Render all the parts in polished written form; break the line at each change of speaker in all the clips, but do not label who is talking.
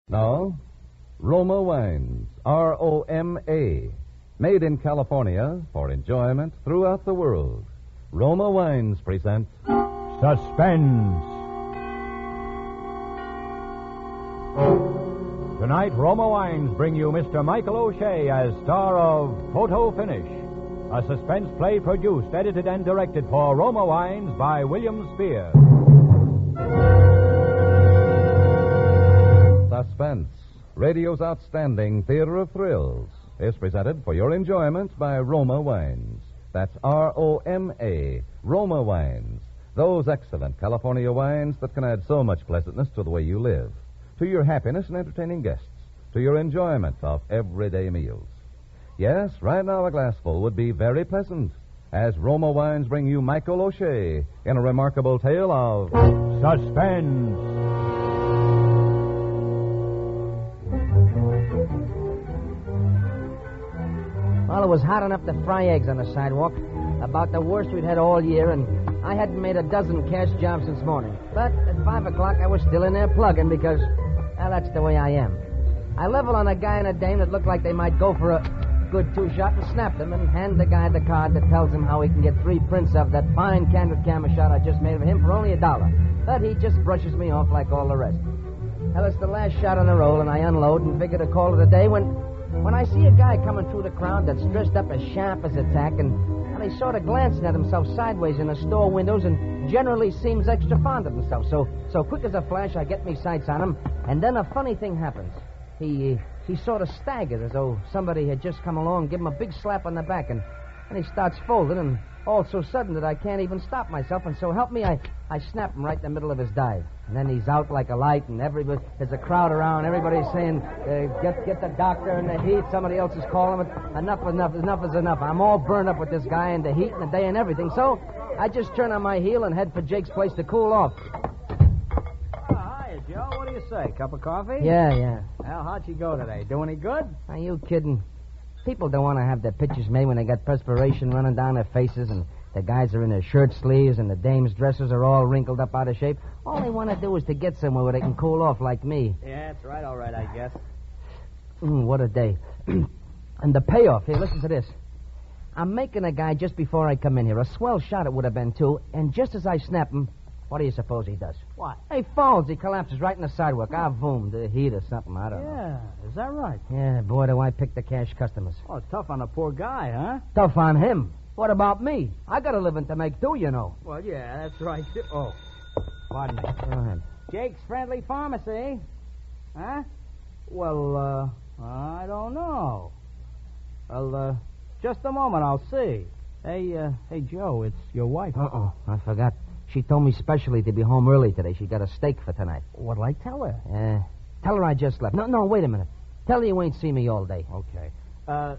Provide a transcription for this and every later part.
Now, Roma Wines, R-O-M-A, made in California for enjoyment throughout the world. Roma Wines present
Suspense. Tonight, Roma Wines bring you Mr. Michael O'Shea as star of Photo Finish, a suspense play produced, edited, and directed for Roma Wines by William Spear.
Suspense, radio's outstanding theater of thrills, is presented for your enjoyment by Roma Wines. That's R-O-M-A, Roma Wines. Those excellent California wines that can add so much pleasantness to the way you live, to your happiness in entertaining guests, to your enjoyment of everyday meals. Yes, right now a glassful would be very pleasant, as Roma Wines bring you Michael O'Shea in a remarkable tale of
Suspense.
Well, it was hot enough to fry eggs on the sidewalk. About the worst we'd had all year, and I hadn't made a dozen cash jobs since morning. But at 5 o'clock, I was still in there plugging because, well, that's the way I am. I leveled on a guy and a dame that looked like they might go for a good two-shot and snapped them and hand the guy the card that tells him how he can get 3 prints of that fine candid camera shot I just made of him for only $1. But he just brushes me off like all the rest. Well, it's the last shot on the roll, and I unload and figure to call it a day when I see a guy coming through the crowd that's dressed up as sharp as a tack, and he's sort of glancing at himself sideways in the store windows and generally seems extra fond of himself. So quick as a flash, I get me sights on him, and then a funny thing happens. He sort of staggers as though somebody had just come along and give him a big slap on the back, and he starts folding, and all so sudden that I can't even stop myself, and so help me, I snap him right in the middle of his dive. And then he's out like a light, and there's a crowd around. Everybody's saying, get the doctor in the heat. Somebody else is calling it. Enough is enough. I'm all burned up with this guy and the heat and the day and everything. So I just turn on my heel and head for Jake's place to cool off.
Oh, hiya, Joe. What do you say? Cup of coffee?
Yeah.
Well, how'd you go today? Do any good?
Are you kidding? People don't want to have their pictures made when they got perspiration running down their faces and the guys are in their shirt sleeves and the dames' dresses are all wrinkled up out of shape. All they want to do is to get somewhere where they can cool off like me.
Yeah, that's right. All right, I guess.
What a day. And the payoff. Here, listen to this. I'm making a guy just before I come in here. A swell shot it would have been, too. And just as I snap him, what do you suppose he does?
What?
He falls. He collapses right in the sidewalk. Boom. The heat or something. I don't know.
Yeah, is that right?
Yeah, boy, do I pick the cash customers.
Oh, tough on the poor guy, huh?
Tough on him. What about me? I got a living to make, too, you know.
Well, yeah, that's right. Oh, pardon me.
Go ahead.
Jake's Friendly Pharmacy. Huh? Well, I don't know. Well, just a moment, I'll see. Hey, Joe, it's your wife.
Uh-oh, I forgot. She told me specially to be home early today. She got a steak for tonight.
What'll I tell her?
Tell her I just left. No, wait a minute. Tell her you ain't seen me all day.
Okay.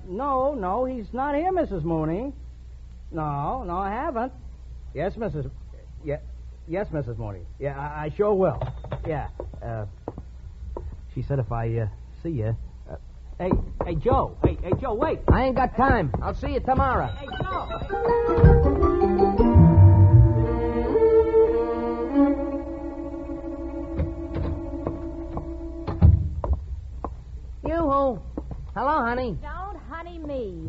No, he's not here, Mrs. Mooney. No, I haven't. Yes, Mrs. Yes, Mrs. Mooney. Yeah, I sure will. Yeah. She said if I see you. Hey, Joe. Hey, Joe, wait.
I ain't got time. I'll see you tomorrow.
Hey, Joe.
Yoo-hoo. Hello, honey.
Don't honey me.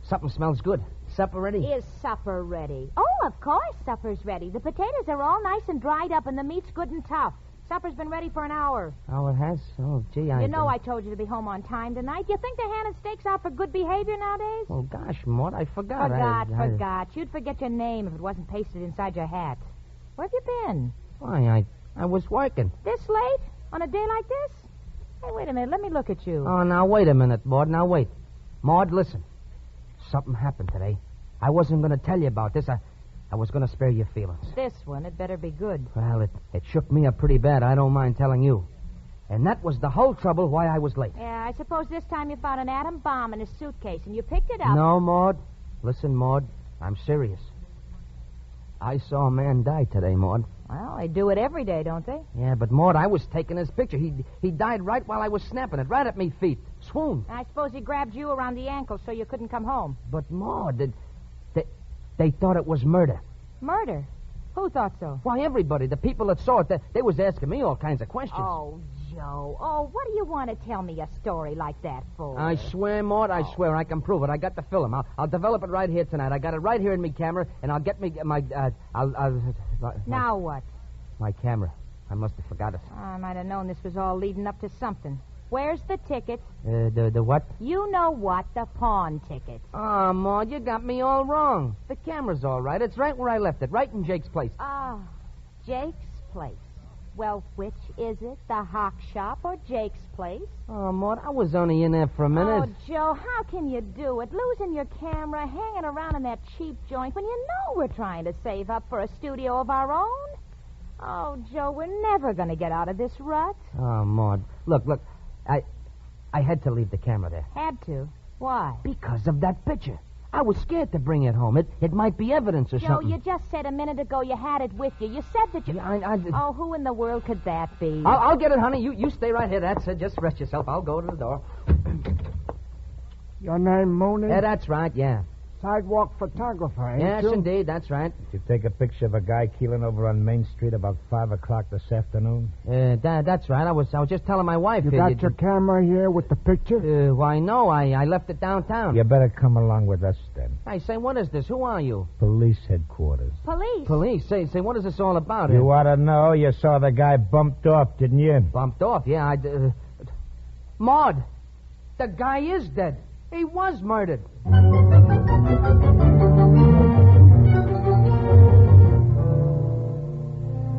Something smells good. Supper ready?
Is supper ready? Oh, of course supper's ready. The potatoes are all nice and dried up and the meat's good and tough. Supper's been ready for an hour.
Oh, it has? Oh, gee,
You know I told you to be home on time tonight. You think they're handing steaks out for good behavior nowadays?
Oh, gosh, Maud, I forgot.
Forgot. You'd forget your name if it wasn't pasted inside your hat. Where have you been?
Why, I was working.
This late? On a day like this? Hey, wait a minute. Let me look at you.
Oh, now, wait a minute, Maud. Now, wait. Maud, listen. Something happened today. I wasn't going to tell you about this. I was going to spare your feelings.
This one, it better be good.
Well, it shook me up pretty bad. I don't mind telling you. And that was the whole trouble why I was late.
Yeah, I suppose this time you found an atom bomb in a suitcase and you picked it up.
No, Maud. Listen, Maud. I'm serious. I saw a man die today, Maud.
Well, they do it every day, don't they?
Yeah, but, Maud, I was taking his picture. He died right while I was snapping it, right at me feet. Swoon.
I suppose he grabbed you around the ankle so you couldn't come home.
But, Maud, they thought it was murder.
Murder? Who thought so?
Why, everybody. The people that saw it, they was asking me all kinds of questions.
Oh, Joe. Oh, what do you want to tell me a story like that for?
I swear, Maud, I swear I can prove it. I got the film. I'll develop it right here tonight. I got it right here in my camera, and I'll get me my
Now what?
my camera. I must have forgot it.
I might have known this was all leading up to something. Where's the ticket?
The what?
You know what? The pawn ticket.
Oh, Maud, you got me all wrong. The camera's all right. It's right where I left it, right in Jake's place.
Oh, Jake's place. Well, which is it? The hock shop or Jake's place?
Oh, Maud, I was only in there for a minute.
Oh, Joe, how can you do it? Losing your camera, hanging around in that cheap joint when you know we're trying to save up for a studio of our own? Oh, Joe, we're never going to get out of this rut.
Oh, Maud. Look. I had to leave the camera there.
Had to. Why?
Because of that picture. I was scared to bring it home. It might be evidence or
Joe,
something.
you just said a minute ago you had it with you. You said that you...
Yeah,
Oh, who in the world could that be?
I'll get it, honey. You stay right here. That's it. Just rest yourself. I'll go to the door.
Your name, Mooney?
Yeah, that's right, yeah.
Sidewalk photographer, ain't
Yes,
you?
indeed, that's right.
Did you take a picture of a guy keeling over on Main Street about 5 o'clock this afternoon?
That's right. I was just telling my wife.
You got your camera here with the picture?
Why, no. I left it downtown.
You better come along with us then.
Hey, say, what is this? Who are you?
Police headquarters.
Police?
Police. Say, what is this all about?
You ought to know. You saw the guy bumped off, didn't you?
Bumped off, yeah. Maud, the guy is dead. He was murdered.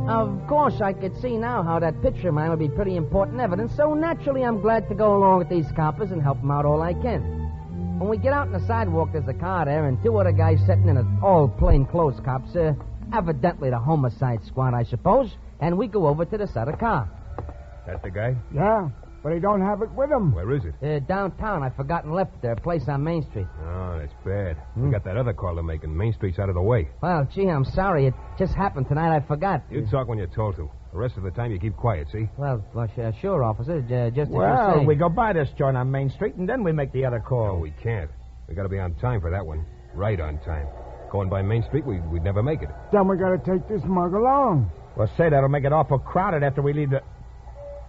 Of course, I could see now how that picture of mine would be pretty important evidence, so naturally I'm glad to go along with these coppers and help them out all I can. When we get out on the sidewalk, there's a car there and 2 other guys sitting in it, all plainclothes cops, evidently the homicide squad, I suppose, and we go over to this other car.
That the guy?
Yeah, but he don't have it with him.
Where is it?
Downtown. I forgotten left it there, a place on Main Street.
Oh, that's bad. We got that other call to make, and Main Street's out of the way.
Well, gee, I'm sorry. It just happened tonight. I forgot.
You talk when you're told to. The rest of the time, you keep quiet, see?
Well, sure, officer. Just as you
Well,
say.
we go by this joint on Main Street, and then we make the other call.
No, we can't. We got to be on time for that one. Right on time. Going by Main Street, we'd never make it.
Then we gotta take this mug along.
Well, say, that'll make it awful crowded after we leave the...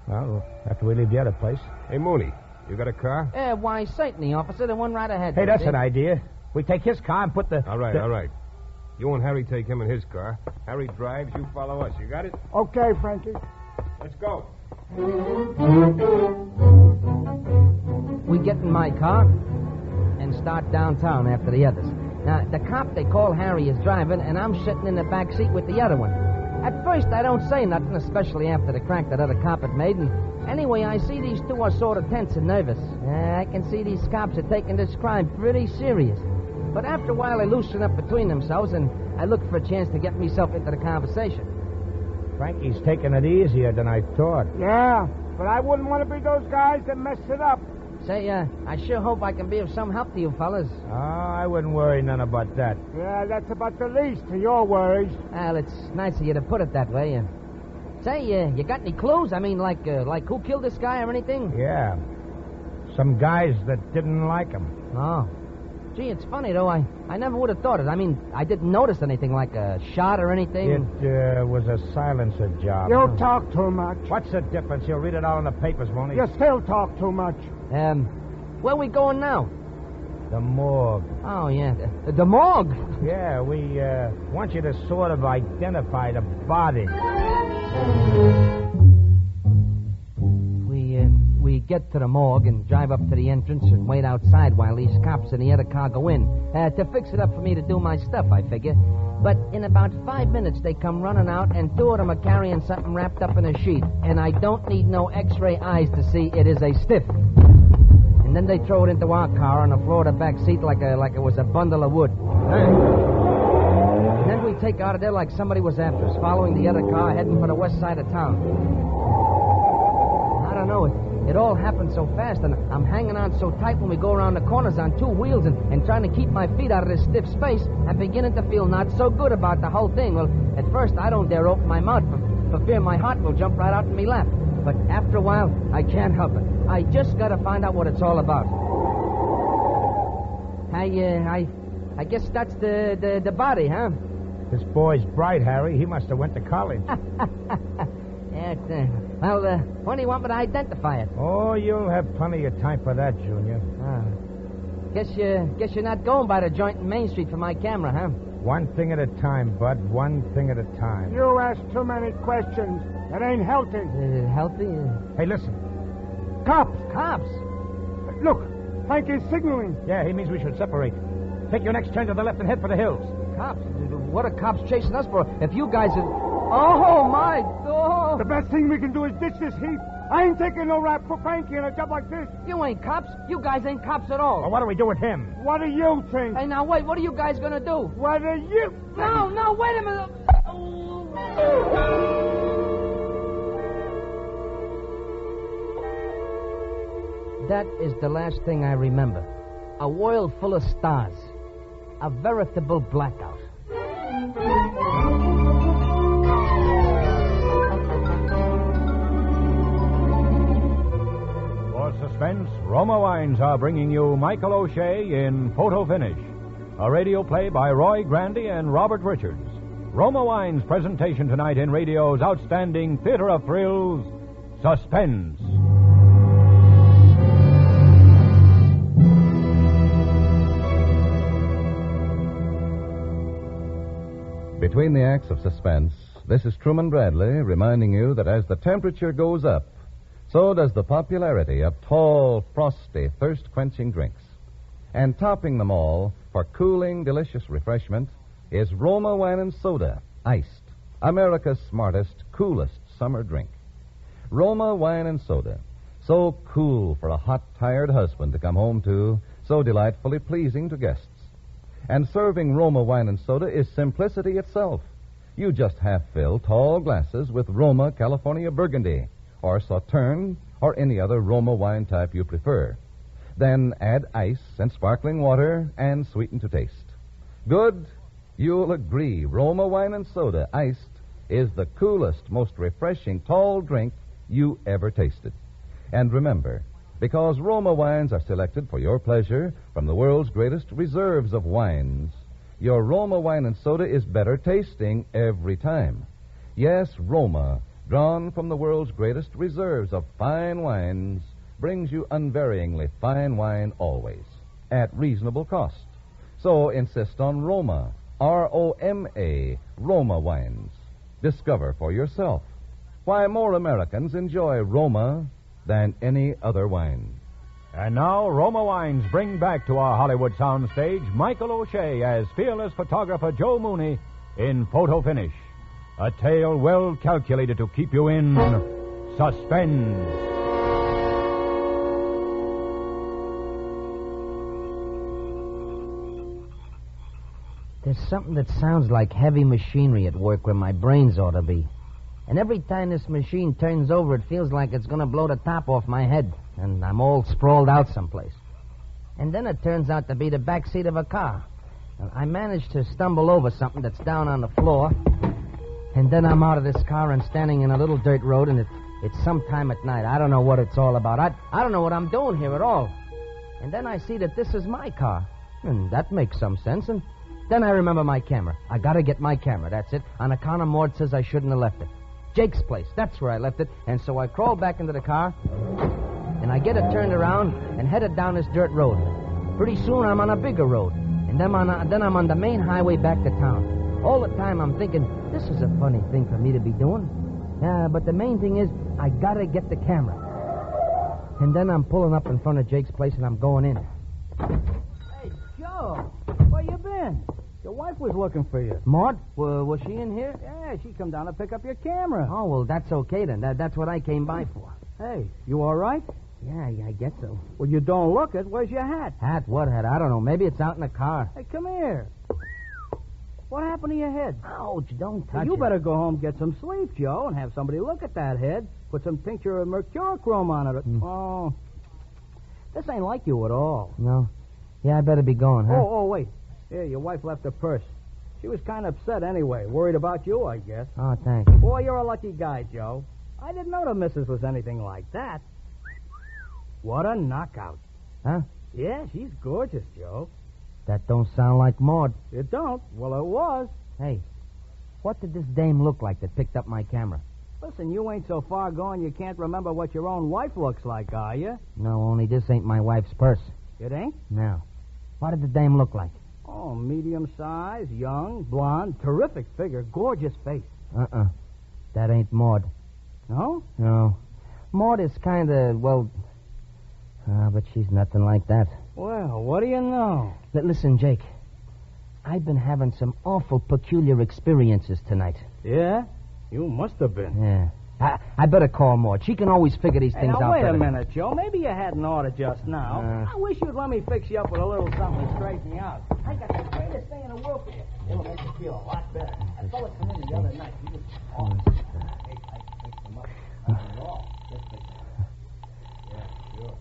Well, after we leave the other place.
Hey, Mooney, you got a car?
Why, certainly, officer. The one right ahead.
Hey,
there,
that's
see?
an idea. We take his car and put the...
All right. You and Harry take him in his car. Harry drives, you follow us. You got it?
Okay, Frankie.
Let's go.
We get in my car and start downtown after the others. Now, the cop they call Harry is driving, and I'm sitting in the back seat with the other one. At first, I don't say nothing, especially after the crack that other cop had made, and anyway, I see these 2 are sort of tense and nervous. I can see these cops are taking this crime pretty serious. But after a while, they loosen up between themselves, and I look for a chance to get myself into the conversation.
Frankie's taking it easier than I thought.
Yeah, but I wouldn't want to be those guys that mess it up.
Say, I sure hope I can be of some help to you fellas.
Oh, I wouldn't worry none about that.
Yeah, that's about the least of your worries.
Well, it's nice of you to put it that way. Say, you got any clues? I mean, like who killed this guy or anything?
Yeah. Some guys that didn't like him.
Oh. Gee, it's funny, though. I never would have thought it. I mean, I didn't notice anything like a shot or anything.
It was a silencer job.
You talk too much.
What's the difference? You'll read it all in the papers, won't you?
You still talk too much.
Where we going now?
The morgue.
Oh, yeah. The morgue?
Yeah, we want you to sort of identify the body.
We get to the morgue and drive up to the entrance and wait outside while these cops in the other car go in. To fix it up for me to do my stuff, I figure. But in about 5 minutes, they come running out, and 2 of them are carrying something wrapped up in a sheet. And I don't need no x-ray eyes to see it is a stiff. And then they throw it into our car on the floor of the back seat like it was a bundle of wood. And then we take out of there like somebody was after us, following the other car, heading for the west side of town. I don't know. It all happened so fast, and I'm hanging on so tight when we go around the corners on 2 wheels and trying to keep my feet out of this stiff space. I'm beginning to feel not so good about the whole thing. Well, at first, I don't dare open my mouth for fear my heart will jump right out in me lap. But after a while, I can't help it. I just got to find out what it's all about. I guess that's the body, huh?
This boy's bright, Harry. He must have went to college.
When do you want me to identify it?
Oh, you'll have plenty of time for that, Junior.
Guess you're not going by the joint in Main Street for my camera, huh?
One thing at a time, Bud. One thing at a time.
You ask too many questions. It ain't healthy.
Healthy?
Hey, listen.
Cops!
Cops?
Look, Hank is signaling.
Yeah, he means we should separate. Take your next turn to the left and head for the hills.
Cops? What are cops chasing us for? If you guys are... Oh, my God.
The best thing we can do is ditch this heap. I ain't taking no rap for Frankie in a job like this.
You ain't cops. You guys ain't cops at all.
Well, what do we do with him?
What do you think?
Hey, now, wait. What are you guys going to do?
What do you think?
No, wait a minute. That is the last thing I remember. A world full of stars. A veritable blackout.
For Suspense, Roma Wines are bringing you Michael O'Shea in Photo Finish, a radio play by Roy Grandy and Robert Richards. Roma Wines' presentation tonight in radio's outstanding theater of thrills, Suspense.
Between the acts of Suspense, this is Truman Bradley reminding you that as the temperature goes up, so does the popularity of tall, frosty, thirst-quenching drinks. And topping them all for cooling, delicious refreshment is Roma Wine and Soda, iced, America's smartest, coolest summer drink. Roma Wine and Soda, so cool for a hot, tired husband to come home to, so delightfully pleasing to guests. And serving Roma Wine and Soda is simplicity itself. You just half-fill tall glasses with Roma California Burgundy, or Sauterne, or any other Roma wine type you prefer. Then add ice and sparkling water and sweeten to taste. Good? You'll agree Roma Wine and Soda, iced, is the coolest, most refreshing tall drink you ever tasted. And remember, because Roma wines are selected for your pleasure from the world's greatest reserves of wines, your Roma Wine and Soda is better tasting every time. Yes, Roma, drawn from the world's greatest reserves of fine wines, brings you unvaryingly fine wine always, at reasonable cost. So insist on Roma, R-O-M-A, Roma wines. Discover for yourself why more Americans enjoy Roma than any other wine.
And now, Roma Wines bring back to our Hollywood soundstage Michael O'Shea as fearless photographer Joe Mooney in Photo Finish, a tale well calculated to keep you in suspense.
There's something that sounds like heavy machinery at work where my brains ought to be. And every time this machine turns over, it feels like it's going to blow the top off my head, and I'm all sprawled out someplace. And then it turns out to be the back seat of a car. I managed to stumble over something that's down on the floor, and then I'm out of this car and standing in a little dirt road, and it's sometime at night. I don't know what it's all about. I don't know what I'm doing here at all. And then I see that this is my car, and that makes some sense, and then I remember my camera. I got to get my camera, that's it. On account of Maud says I shouldn't have left it. Jake's place, that's where I left it. And so I crawled back into the car, and I get it turned around and headed down this dirt road. Pretty soon I'm on a bigger road, and then I'm on the main highway back to town. All the time I'm thinking, this is a funny thing for me to be doing. But the main thing is, I got to get the camera. And then I'm pulling up in front of Jake's place, and I'm going in.
Hey, Joe, where you been? Your wife was looking for you.
Maud, was she in here?
Yeah, she come down to pick up your camera.
Oh, well, that's okay then. That's what I came by for.
Hey, you all right?
Yeah, I guess so.
Well, you don't look it. Where's your hat?
Hat? What hat? I don't know. Maybe it's out in the car.
Hey, come here. What happened to your head?
Ouch, don't touch
You
it.
better go home, get some sleep, Joe, and have somebody look at that head. Put some tincture of mercurochrome on it. Oh, this ain't like you at all.
No. Yeah, I better be going, huh?
Oh, wait. Here, your wife left her purse. She was kind of upset anyway. Worried about you, I guess.
Oh, thanks.
Boy, you're a lucky guy, Joe. I didn't know the missus was anything like that. What a knockout.
Huh?
Yeah, she's gorgeous, Joe.
That don't sound like Maud.
It don't? Well, it was.
Hey, What did this dame look like that picked up my camera?
Listen, you ain't so far gone you can't remember what your own wife looks like, are you?
No, only this ain't my wife's purse.
It ain't?
No. What did the dame look like?
Oh, medium size, young, blonde, terrific figure, gorgeous face.
That ain't Maud.
No?
No. Maud is kind of, well... but she's nothing like that.
Well, what do you know?
Listen, Jake. I've been having some awful peculiar experiences tonight.
Yeah? You must have been.
Yeah. I better call Maud. She can always figure these things
now,
out
wait
better.
a minute, Joe. Maybe you hadn't ordered just now. I wish you'd let me fix you up with a little something to straighten you out. I got the greatest thing in the world for you. It'll make you feel a lot better. That fella come in the other night. He was awesome. I fixed him up. Not at all. Just fix him. Yeah, sure.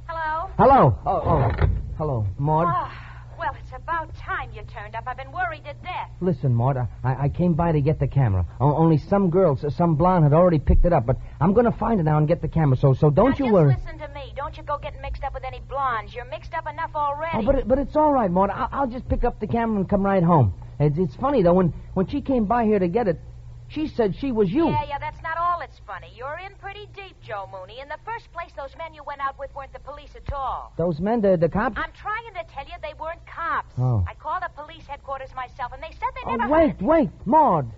Hello?
Hello. Oh. Hello, Maud.
Well, it's about time you turned up. I've been worried to death.
Listen, Maud, I came by to get the camera. Only some girls, some blonde, had already picked it up, but I'm going to find it now and get the camera, so don't you worry.
Just listen to me. Don't you go getting mixed up with any blondes. You're mixed up enough already.
Oh, but it's all right, Maud. I'll just pick up the camera and come right home. It's funny, though, when she came by here to get it, she said she was you.
Yeah, that's not all that's funny. You're in pretty deep, Joe Mooney. In the first place, those men you went out with weren't the police at all.
Those men, the cops?
I'm trying to tell you they weren't cops.
Oh.
I called the police headquarters myself, and they said they never
Wait, Maud.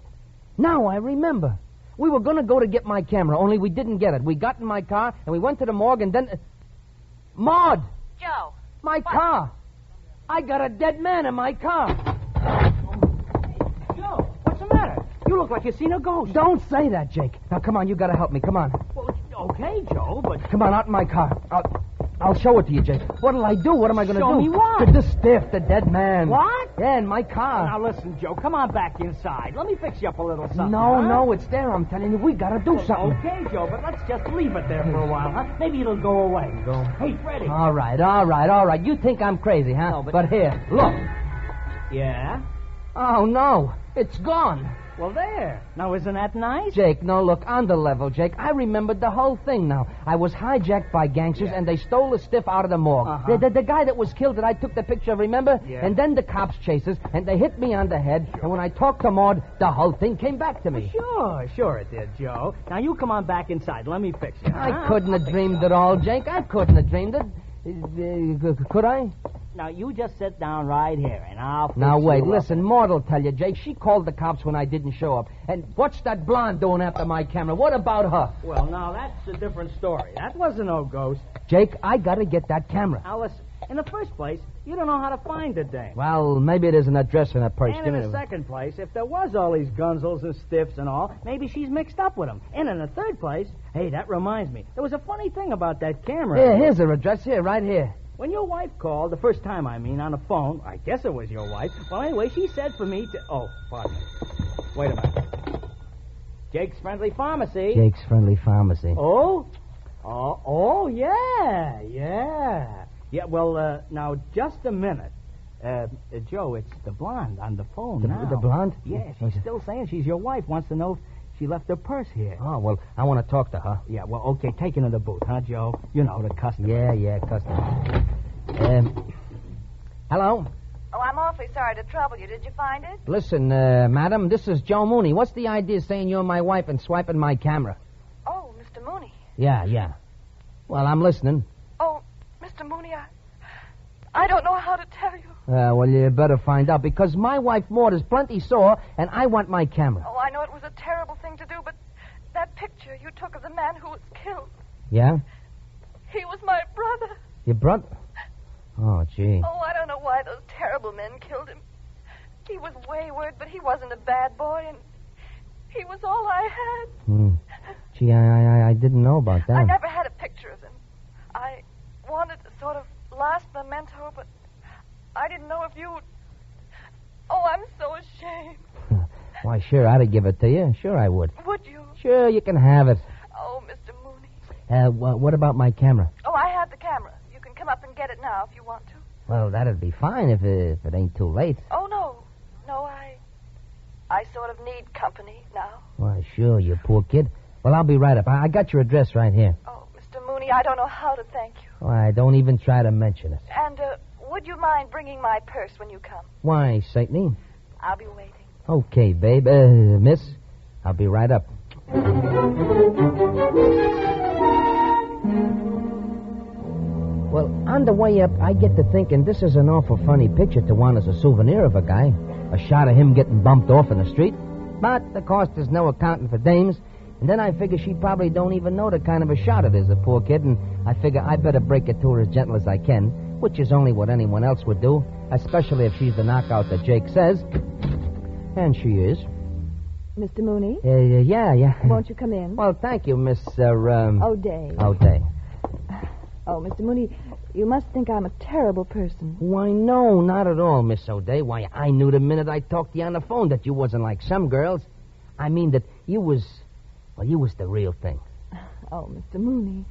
Now I remember. We were going to go to get my camera, only we didn't get it. We got in my car, and we went to the morgue, and then... Maud!
Joe.
My car! I got a dead man in my car.
Joe, what's the matter? You look like you've seen a ghost.
Don't say that, Jake. Now, come on, you got to help me. Come on.
Well, okay, Joe, but...
Come on, out in my car. I'll show it to you, Jake. What'll I do? What am I going to do?
Show me what?
The stiff, the dead man.
What?
Yeah, in my car.
Now, listen, Joe, come on back inside. Let me fix you up a little something.
No, it's there. I'm telling you, we got to do something.
Okay, Joe, but let's just leave it there for a while, huh? Maybe it'll go away. Hey, Freddie.
All right. You think I'm crazy, huh?
No,
but here, look.
Yeah?
Oh, no. It's gone.
Well, there. Now, isn't that nice?
Jake, no, look, on the level, Jake. I remembered the whole thing now. I was hijacked by gangsters, and they stole the stiff out of the morgue.
Uh-huh.
The guy that was killed that I took the picture of, remember?
Yeah.
And then the cops chased us, and they hit me on the head, and when I talked to Maud, the whole thing came back to me.
Sure it did, Joe. Now, you come on back inside. Let me fix you.
I couldn't have dreamed it all, Jake. I couldn't have dreamed it. Could I?
Now, you just sit down right here, and I'll fix
Now, wait,
you up.
listen, Maud will tell you, Jake. She called the cops when I didn't show up. And what's that blonde doing after my camera? What about her?
Well, now, that's a different story. That wasn't no ghost.
Jake, I gotta get that camera.
Now, listen, in the first place, you don't know how to find the dame.
Well, maybe there's an address in that purse.
And in the second place, if there was all these gunzels and stiffs and all, maybe she's mixed up with them. And in the third place, hey, that reminds me, there was a funny thing about that camera.
Here, here's her address. Here, right here.
When your wife called, the first time, on the phone, I guess it was your wife. Well, anyway, she said for me to... Oh, pardon me. Wait a minute. Jake's Friendly Pharmacy.
Jake's Friendly Pharmacy.
Oh, yeah. Yeah, well, now, just a minute. Joe, it's the blonde on the phone now.
The blonde?
Yeah, she's still saying she's your wife. Wants to know if she left her purse here.
Oh, well, I want to talk to her.
Yeah, well, okay, take her to the booth, huh, Joe? You know, the customer.
Yeah, customer. Hello?
Oh, I'm awfully sorry to trouble you. Did you find it?
Listen, madam, this is Joe Mooney. What's the idea of saying you're my wife and swiping my camera?
Oh, Mr. Mooney.
Yeah. Well, I'm listening.
Oh, Mr. Mooney, I don't know how to tell you.
Well, you better find out, because my wife Maud is plenty sore, and I want my camera.
Oh, I know it was a terrible thing to do, but that picture you took of the man who was killed,
Yeah?
he was my brother.
Your brother? Oh, gee.
Oh, I don't know why those terrible men killed him. He was wayward, but he wasn't a bad boy, and he was all I had.
Gee, I didn't know about that.
I never had a picture of him. I wanted a sort of last memento, but I didn't know if you would... Oh, I'm so ashamed.
Why, sure, I'd give it to you. Sure, I would.
Would you?
Sure, you can have it.
Oh, Mr. Mooney.
What about my camera?
Oh, I have the camera. You can come up and get it now if you want to.
Well, that'd be fine if it ain't too late.
Oh, no. No, I sort of need company now.
Why, sure, you poor kid. Well, I'll be right up. I got your address right here.
Oh, Mr. Mooney, I don't know how to thank you.
Why, don't even try to mention it.
And, would you mind bringing my purse when you come?
Why, certainly.
I'll be waiting.
Okay, babe. Miss, I'll be right up. Well, on the way up, I get to thinking this is an awful funny picture to want as a souvenir of a guy. A shot of him getting bumped off in the street. But, of course, there's no accounting for dames. And then I figure she probably don't even know the kind of a shot it is, the poor kid, and I figure I better break it to her as gentle as I can, which is only what anyone else would do, especially if she's the knockout that Jake says. And she is.
Mr. Mooney?
Yeah.
Won't you come in?
Well, thank you, Miss,
O'Day.
O'Day.
Oh, Mr. Mooney, you must think I'm a terrible person.
Why, no, not at all, Miss O'Day. Why, I knew the minute I talked to you on the phone that you wasn't like some girls. I mean that you was the real thing.
Oh, Mr. Mooney.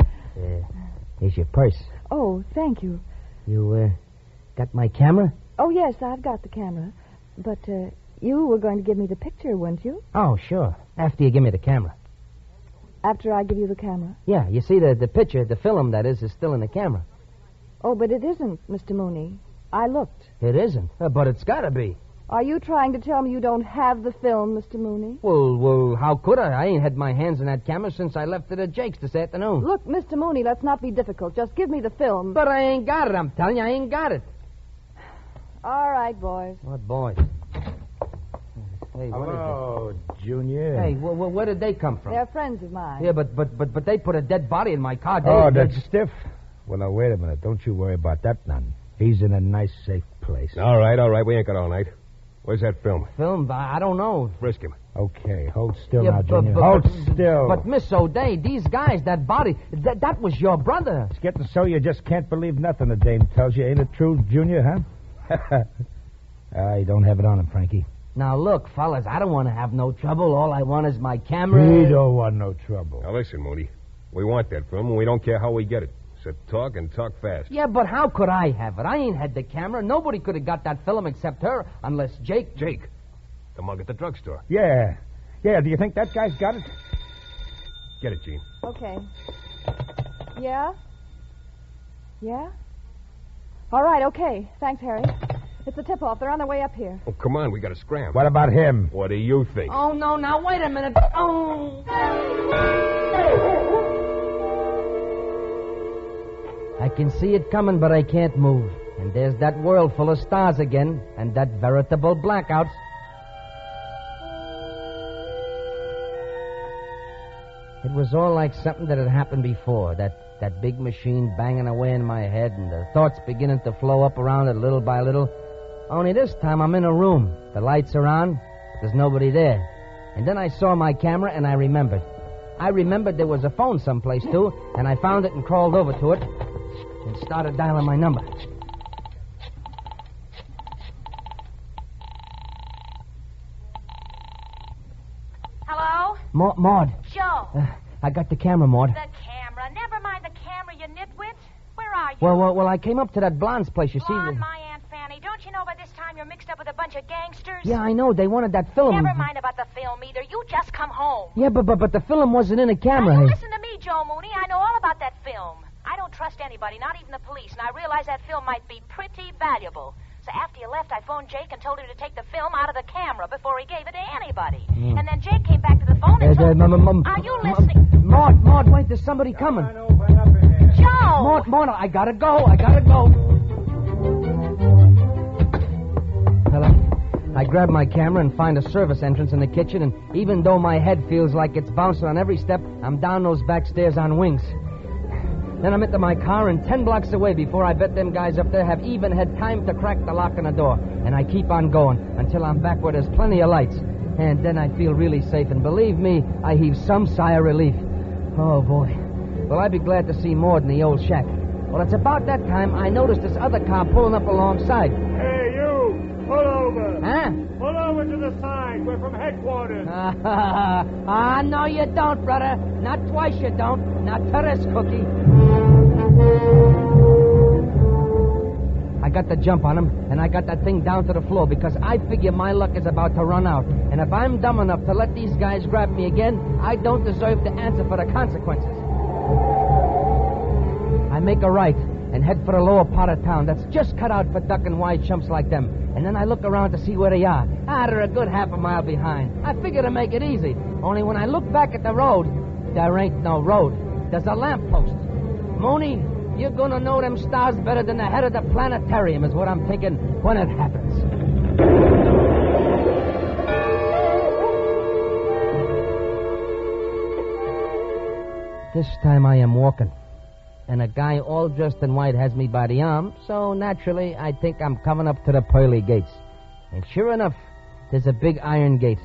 Here's your purse.
Oh, thank you.
You, got my camera?
Oh, yes, I've got the camera. But, you were going to give me the picture, weren't you?
Oh, sure. After you give me the camera.
After I give you the camera?
Yeah, you see, the picture, the film, that is still in the camera.
Oh, but it isn't, Mr. Mooney. I looked.
It isn't? But it's gotta be.
Are you trying to tell me you don't have the film, Mr. Mooney?
Well, how could I? I ain't had my hands on that camera since I left it at Jake's this afternoon.
Look, Mr. Mooney, let's not be difficult. Just give me the film.
But I ain't got it, I'm telling you. I ain't got it.
All right, boys.
What boys? Hey,
Hello, Junior.
Hey, where did they come from?
They're friends of mine.
Yeah, but they put a dead body in my car.
That's stiff? Well, now, wait a minute. Don't you worry about that none. He's in a nice, safe place.
All right. We ain't got all night. Where's that film?
Film? I don't know.
Frisk him.
Okay, hold still
Yeah,
now,
but-
Junior.
but-
Hold
but-
still.
But, Miss O'Day, these guys, that body, that was your brother.
It's getting so you just can't believe nothing the dame tells you. Ain't it true, Junior, huh? You don't have it on him, Frankie.
Now, look, fellas, I don't want to have no trouble. All I want is my camera.
We don't want no trouble.
Now, listen, Mooney. We want that film, and we don't care how we get it. So talk and talk fast.
Yeah, but how could I have it? I ain't had the camera. Nobody could have got that film except her, unless Jake.
Jake, the mug at the drugstore.
Yeah. Yeah, do you think that guy's got it?
Get it, Gene.
Okay. Yeah? Yeah? All right, okay. Thanks, Harry. It's a tip-off. They're on their way up here.
Oh, come on. We got to scram.
What about him?
What do you think?
Oh, no, now, wait a minute. Oh. I can see it coming, but I can't move. And there's that world full of stars again, and that veritable blackouts. It was all like something that had happened before. That big machine banging away in my head, and the thoughts beginning to flow up around it little by little. Only this time I'm in a room. The lights are on, but there's nobody there. And then I saw my camera, and I remembered. I remembered there was a phone someplace, too, and I found it and crawled over to it and started dialing my number.
Hello?
Maud.
Joe.
I got the camera, Maud.
The camera. Never mind the camera, you nitwit. Where are you?
Well, I came up to that blonde's place, you see.
Blonde, my Aunt Fanny. Don't you know by this time you're mixed up with a bunch of gangsters?
Yeah, I know. They wanted that film.
Never mind about the film either. You just come home.
Yeah, but the film wasn't in a camera.
Now, you listen to me, Joe Mooney. I know all about that film. I don't trust anybody, not even the police, and I realize that film might be pretty valuable. So after you left, I phoned Jake and told him to take the film out of the camera before he gave it to anybody. And then Jake came back to the phone and told Are you listening?
Maud, wait, there's somebody coming.
Joe!
Maud, I gotta go. Hello? I grab my camera and find a service entrance in the kitchen, and even though my head feels like it's bouncing on every step, I'm down those back stairs on wings. Then I'm into my car and 10 blocks away before I bet them guys up there have even had time to crack the lock on the door. And I keep on going until I'm back where there's plenty of lights. And then I feel really safe, and believe me, I heave some sigh of relief. Oh, boy. Well, I'd be glad to see Maud in the old shack. Well, it's about that time I noticed this other car pulling up alongside.
Hey, you! Pull over!
Huh?
Pull over to the side. We're from headquarters.
No, you don't, brother. Not twice you don't. Not to this cookie. I got the jump on him, and I got that thing down to the floor because I figure my luck is about to run out. And if I'm dumb enough to let these guys grab me again, I don't deserve to answer for the consequences. I make a right and head for the lower part of town that's just cut out for ducking wide chumps like them. And then I look around to see where they are. They're a good half a mile behind. I figure to make it easy. Only when I look back at the road, there ain't no road. There's a lamppost. Mooney, you're gonna know them stars better than the head of the planetarium is what I'm thinking when it happens. This time I am walking. And a guy all dressed in white has me by the arm, so naturally I think I'm coming up to the pearly gates. And sure enough, there's a big iron gate.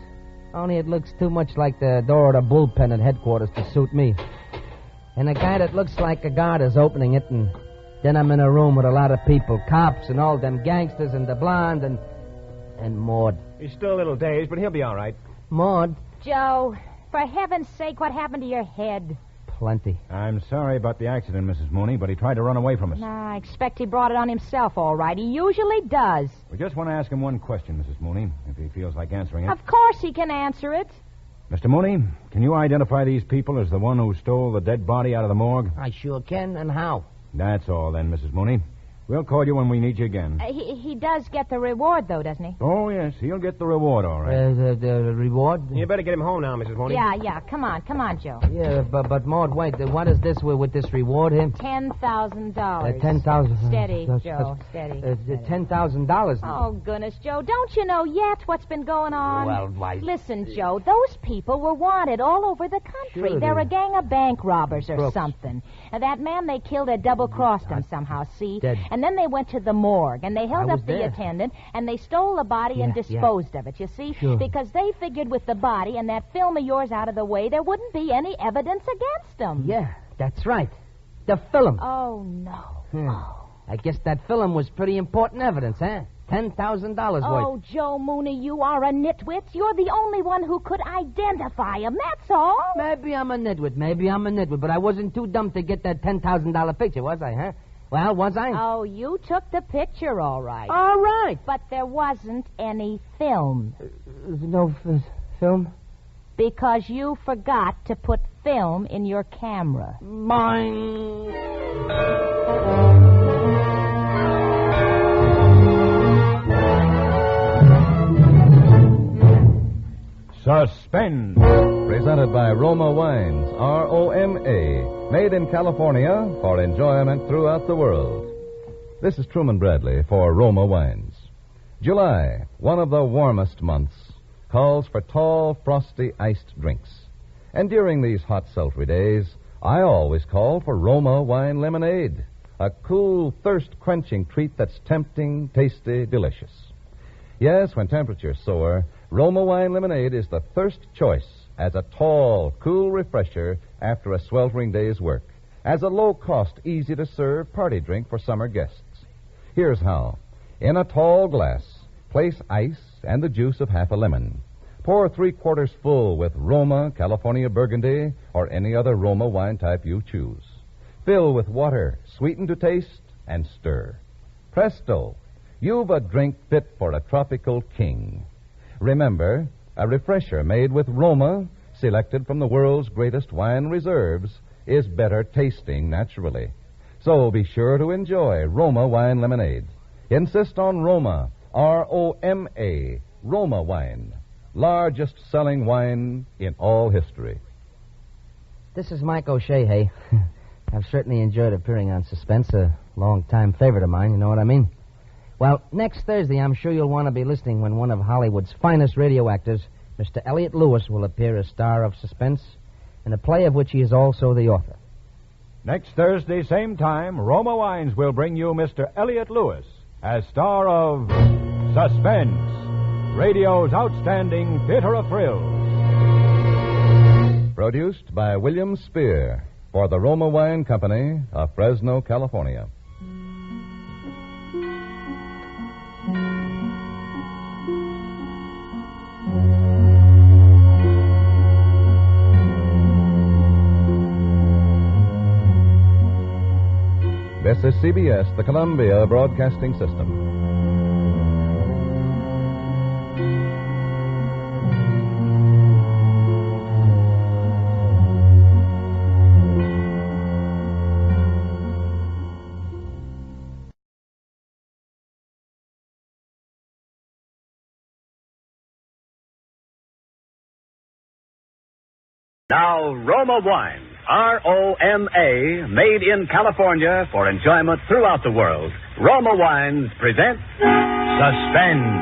Only it looks too much like the door of the bullpen at headquarters to suit me. And a guy that looks like a guard is opening it, and then I'm in a room with a lot of people, cops and all them gangsters and the blonde and Maud.
He's still a little dazed, but he'll be all right.
Maud?
Joe, for heaven's sake, what happened to your head?
Plenty.
I'm sorry about the accident, Mrs. Mooney, but he tried to run away from us.
Nah, I expect he brought it on himself, all right. He usually does.
We just want to ask him one question, Mrs. Mooney, if he feels like answering it.
Of course he can answer it.
Mr. Mooney, can you identify these people as the one who stole the dead body out of the morgue?
I sure can, and how?
That's all then, Mrs. Mooney. We'll call you when we need you again.
He does get the reward, though, doesn't he?
Oh, yes, he'll get the reward, all right.
The reward?
You better get him home now, Mrs. Mooney.
Yeah. Come on, Joe.
Yeah, but Maud, wait. What is this with this reward here?
$10,000.
$10,000.
Steady, Joe. Steady.
$10,000.
Oh, goodness, Joe. Don't you know yet what's been going on?
Well, why...
Listen, Joe, those people were wanted all over the country.
Sure
They're
they
a gang of bank robbers or
crooks.
something. That man they killed had double-crossed him somehow, see?
Dead.
And then they went to the morgue, and they held
I
up
was
the
there.
attendant, and they stole the body and
Yeah.
disposed of it, you see?
Sure.
Because they figured with the body and that film of yours out of the way, there wouldn't be any evidence against them.
Yeah, that's right. The film.
Oh, no.
I guess that film was pretty important evidence, huh? $10,000
Oh,
worth.
Joe Mooney, you are a nitwit. You're the only one who could identify him, that's all.
Maybe I'm a nitwit, but I wasn't too dumb to get that $10,000 picture, was I, huh? Well, was I?
Oh, you took the picture, all right.
All right.
But there wasn't any film.
No film?
Because you forgot to put film in your camera.
Mine.
Suspense.
Presented by Roma Wines, R-O-M-A, made in California for enjoyment throughout the world. This is Truman Bradley for Roma Wines. July, one of the warmest months, calls for tall, frosty, iced drinks. And during these hot, sultry days, I always call for Roma Wine Lemonade, a cool, thirst-quenching treat that's tempting, tasty, delicious. Yes, when temperatures soar, Roma Wine Lemonade is the first choice as a tall, cool refresher after a sweltering day's work, as a low-cost, easy-to-serve party drink for summer guests. Here's how. In a tall glass, place ice and the juice of half a lemon. Pour 3/4 full with Roma, California Burgundy, or any other Roma wine type you choose. Fill with water, sweeten to taste, and stir. Presto! You've a drink fit for a tropical king. Remember, a refresher made with Roma, selected from the world's greatest wine reserves, is better tasting naturally. So be sure to enjoy Roma Wine Lemonade. Insist on Roma, R-O-M-A, Roma Wine. Largest selling wine in all history.
This is Mike O'Shea, hey. I've certainly enjoyed appearing on Suspense, a long-time favorite of mine, you know what I mean? Well, next Thursday, I'm sure you'll want to be listening when one of Hollywood's finest radio actors, Mr. Elliot Lewis, will appear as star of Suspense, in a play of which he is also the author.
Next Thursday, same time, Roma Wines will bring you Mr. Elliot Lewis as star of Suspense, radio's outstanding theater of thrills.
Produced by William Spear for the Roma Wine Company of Fresno, California. This is CBS, the Columbia Broadcasting System.
Now, Roma Wine, R-O-M-A, made in California for enjoyment throughout the world. Roma Wines presents Suspense.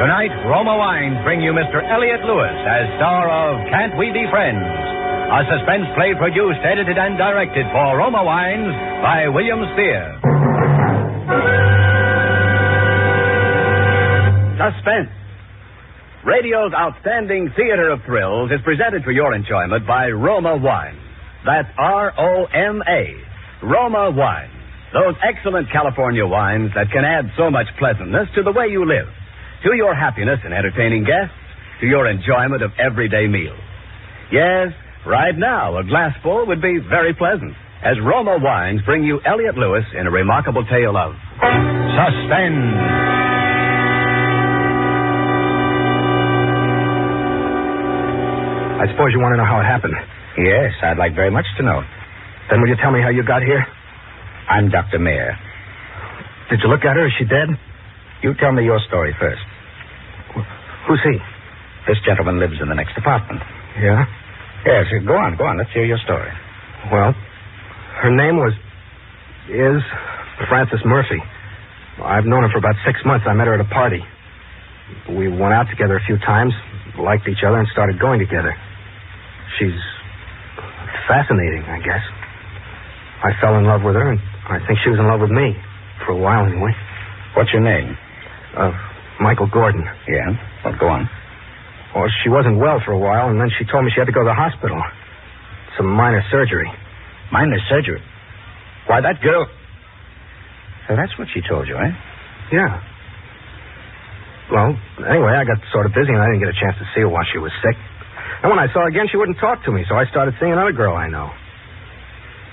Tonight, Roma Wines bring you Mr. Elliot Lewis as star of Can't We Be Friends? A suspense play produced, edited, and directed for Roma Wines by William Spear.
Suspense. Radio's outstanding theater of thrills is presented for your enjoyment by Roma Wines. That's R-O-M-A. Roma Wines. Those excellent California wines that can add so much pleasantness to the way you live, to your happiness in entertaining guests, to your enjoyment of everyday meals. Yes, right now, a glassful would be very pleasant, as Roma Wines bring you Elliot Lewis in a remarkable tale of
Suspense.
I suppose you want to know how it happened.
Yes, I'd like very much to know.
Then will you tell me how you got here?
I'm Dr. Mayer.
Did you look at her? Is she dead?
You tell me your story first.
Who's he?
This gentleman lives in the next apartment.
Yeah?
Yes, go on. Let's hear your story.
Well, her name is Frances Murphy. I've known her for about 6 months. I met her at a party. We went out together a few times, liked each other, and started going together. She's fascinating, I guess. I fell in love with her, and I think she was in love with me. For a while, anyway.
What's your name?
Michael Gordon.
Yeah? Well, go on.
Well, she wasn't well for a while, and then she told me she had to go to the hospital. Some minor surgery.
Minor surgery? Why, that girl... So that's what she told you, eh?
Yeah. Well, anyway, I got sort of busy, and I didn't get a chance to see her while she was sick. And when I saw her again, she wouldn't talk to me, so I started seeing another girl I know.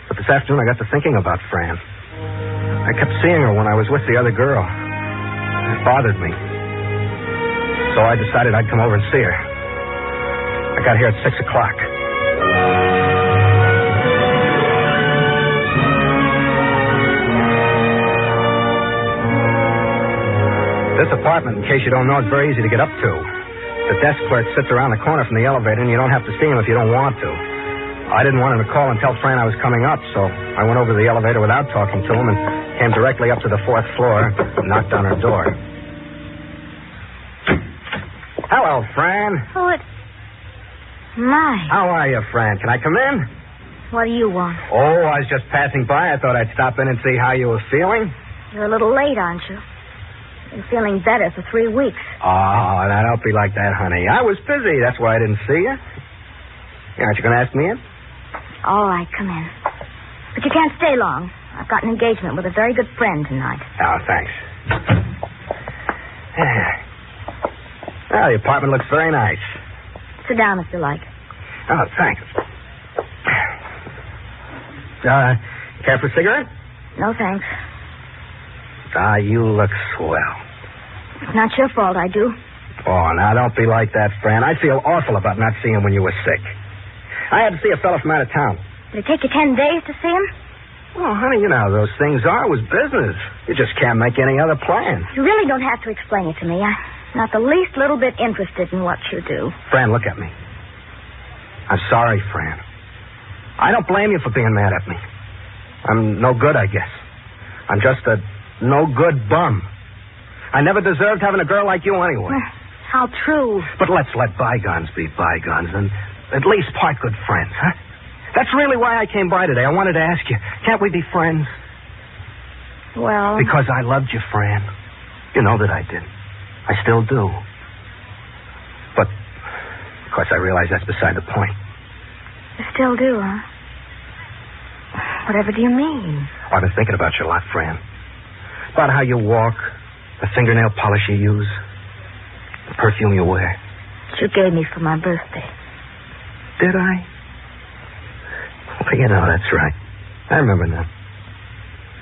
But this afternoon, I got to thinking about Fran. I kept seeing her when I was with the other girl. It bothered me. So I decided I'd come over and see her. I got here at 6 o'clock. This apartment, in case you don't know, is very easy to get up to. The desk clerk sits around the corner from the elevator, and you don't have to see him if you don't want to. I didn't want him to call and tell Fran I was coming up, so I went over to the elevator without talking to him and came directly up to the 4th floor and knocked on her door. Hello, Fran.
Oh, My.
How are you, Fran? Can I come in?
What do you want?
Oh, I was just passing by. I thought I'd stop in and see how you were feeling.
You're a little late, aren't you? Been feeling better for 3 weeks.
Oh, now don't be like that, honey. I was busy. That's why I didn't see you. Aren't you going to ask me in?
All right, come in. But you can't stay long. I've got an engagement with a very good friend tonight.
Oh, thanks. Well, the apartment looks very nice.
Sit down if you like.
Oh, thanks. Care for a cigarette?
No, thanks.
You look swell.
It's not your fault, I do.
Oh, now don't be like that, Fran. I feel awful about not seeing him when you were sick. I had to see a fellow from out of town.
Did it take you 10 days to see him?
Well, honey, you know how those things are. It was business. You just can't make any other plans.
You really don't have to explain it to me. I'm not the least little bit interested in what you do.
Fran, look at me. I'm sorry, Fran. I don't blame you for being mad at me. I'm no good, I guess. I'm just a no-good bum. I never deserved having a girl like you anyway.
How true.
But let's let bygones be bygones and at least part good friends, huh? That's really why I came by today. I wanted to ask you, can't we be friends?
Well...
Because I loved you, Fran. You know that I did. I still do. But, of course, I realize that's beside the point.
You still do, huh? Whatever do you mean?
I've been thinking about you a lot, Fran. About how you walk, the fingernail polish you use, the perfume you wear.
That you gave me for my birthday.
Did I? Well, you know, that's right. I remember now.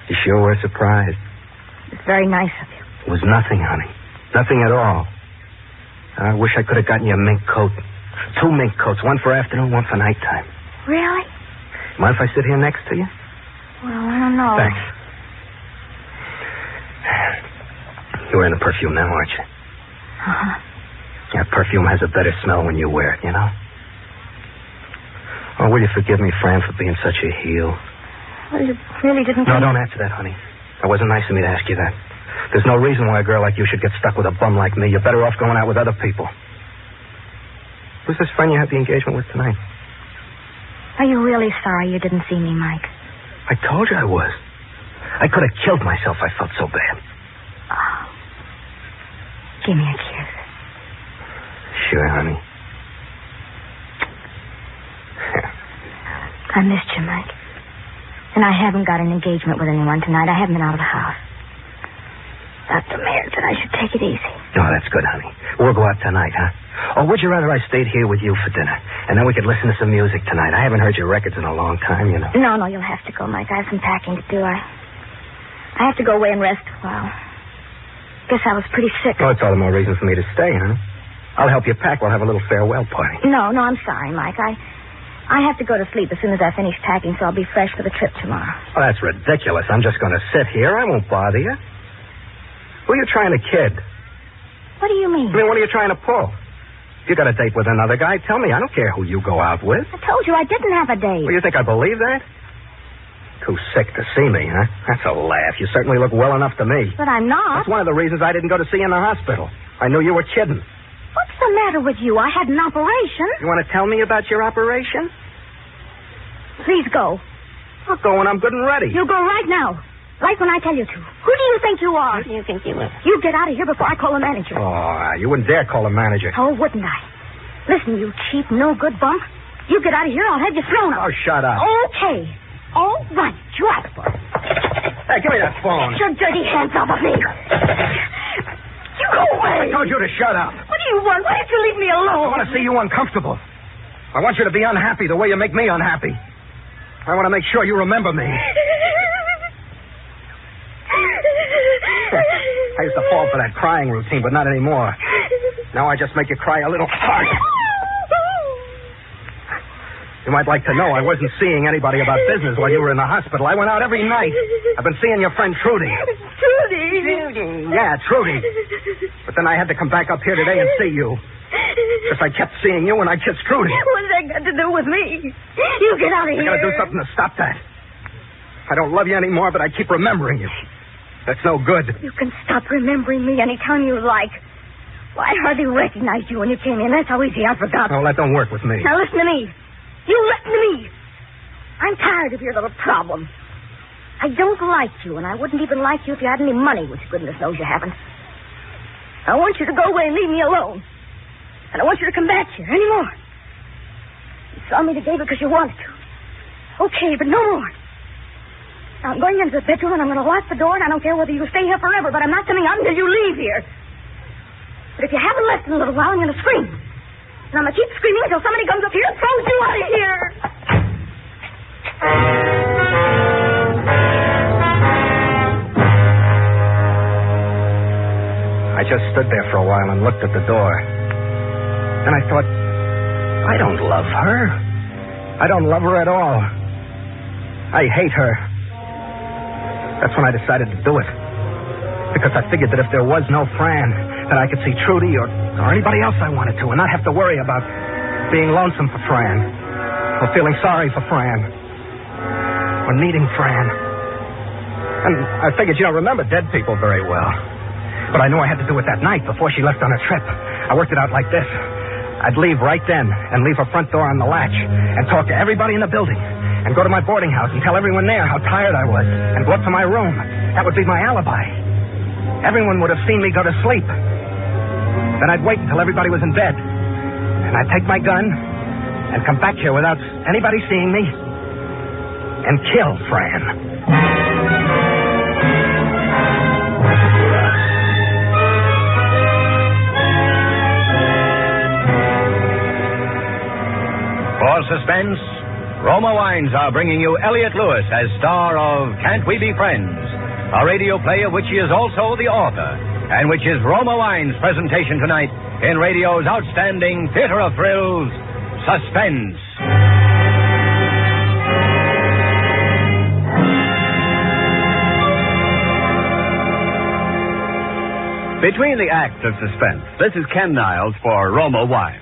You sure were surprised.
It's very nice of you.
It was nothing, honey. Nothing at all. I wish I could have gotten you a mink coat. 2 mink coats, one for afternoon, one for nighttime.
Really?
Mind if I sit here next to you?
Well, I don't know.
Thanks. You're wearing the perfume now, aren't you?
Uh-huh.
That perfume has a better smell when you wear it, you know? Oh, will you forgive me, Fran, for being such a heel?
Well, you really didn't...
No, don't answer that, honey. It wasn't nice of me to ask you that. There's no reason why a girl like you should get stuck with a bum like me. You're better off going out with other people. Who's this friend you had the engagement with tonight?
Are you really sorry you didn't see me, Mike?
I told you I was. I could have killed myself. I felt so bad.
Oh. Give me a kiss.
Sure, honey.
I missed you, Mike. And I haven't got an engagement with anyone tonight. I haven't been out of the house. Dr. Mayer said I should take it easy.
Oh, that's good, honey. We'll go out tonight, huh? Or would you rather I stayed here with you for dinner? And then we could listen to some music tonight. I haven't heard your records in a long time, you know.
No, you'll have to go, Mike. I have some packing to do. I have to go away and rest a while. Guess I was pretty sick.
Oh, it's all the more reason for me to stay, huh? I'll help you pack. We'll have a little farewell party.
No, I'm sorry, Mike. I have to go to sleep as soon as I finish packing, so I'll be fresh for the trip tomorrow.
Oh, that's ridiculous. I'm just going to sit here. I won't bother you. Who are you trying to kid?
What do you mean?
I mean, what are you trying to pull? If you got a date with another guy, tell me. I don't care who you go out with.
I told you I didn't have a date.
Well, you think I believe that? Too sick to see me, huh? That's a laugh. You certainly look well enough to me.
But I'm not.
That's one of the reasons I didn't go to see you in the hospital. I knew you were kidding.
What's the matter with you? I had an operation.
You want to tell me about your operation?
Please go.
I'll go when I'm good and ready.
You go right now. Right when I tell you to. Who do you think you are?
Who do you think you are?
You get out of here before I call the manager.
Oh, you wouldn't dare call the manager.
Oh, wouldn't I? Listen, you cheap, no-good bum. You get out of here, I'll have you thrown out.
Oh, shut up.
Okay. All right, you asked for it.
Hey, give me that phone.
Get your dirty hands off of me. You go away.
I told you to shut up.
What do you want? Why don't you leave me alone?
I want to see you uncomfortable. I want you to be unhappy the way you make me unhappy. I want to make sure you remember me. I used to fall for that crying routine, but not anymore. Now I just make you cry a little harder. You might like to know I wasn't seeing anybody about business while you were in the hospital. I went out every night. I've been seeing your friend Trudy.
Trudy?
Yeah, Trudy. But then I had to come back up here today and see you. Because I kept seeing you and I kissed Trudy.
What's that got to do with me? You get out of here.
I gotta do something to stop that. I don't love you anymore, but I keep remembering you. That's no good.
You can stop remembering me anytime you like. Well, I hardly recognized you when you came in. That's how easy I forgot.
No, that don't work with me.
Now listen to me. You listen to me. I'm tired of your little problem. I don't like you, and I wouldn't even like you if you had any money, which goodness knows you haven't. I want you to go away and leave me alone. And I want you to come back here anymore. You saw me today because you wanted to. Okay, but no more. Now, I'm going into the bedroom, and I'm going to lock the door, and I don't care whether you stay here forever, but I'm not coming out until you leave here. But if you haven't left in a little while, I'm going to scream. And I'm going to keep screaming until somebody comes up here and throws you out of here.
I just stood there for a while and looked at the door. And I thought, I don't love her. I don't love her at all. I hate her. That's when I decided to do it. Because I figured that if there was no Fran, that I could see Trudy or anybody else I wanted to and not have to worry about being lonesome for Fran or feeling sorry for Fran or needing Fran. And I figured you don't remember dead people very well. But I knew I had to do it that night before she left on her trip. I worked it out like this. I'd leave right then and leave her front door on the latch and talk to everybody in the building and go to my boarding house and tell everyone there how tired I was and go up to my room. That would be my alibi. Everyone would have seen me go to sleep. Then I'd wait until everybody was in bed. And I'd take my gun and come back here without anybody seeing me and kill Fran.
For Suspense, Roma Wines are bringing you Elliot Lewis as star of Can't We Be Friends, a radio play of which he is also the author, and which is Roma Wines' presentation tonight in radio's outstanding theater of thrills, Suspense.
Between the acts of Suspense, this is Ken Niles for Roma Wine.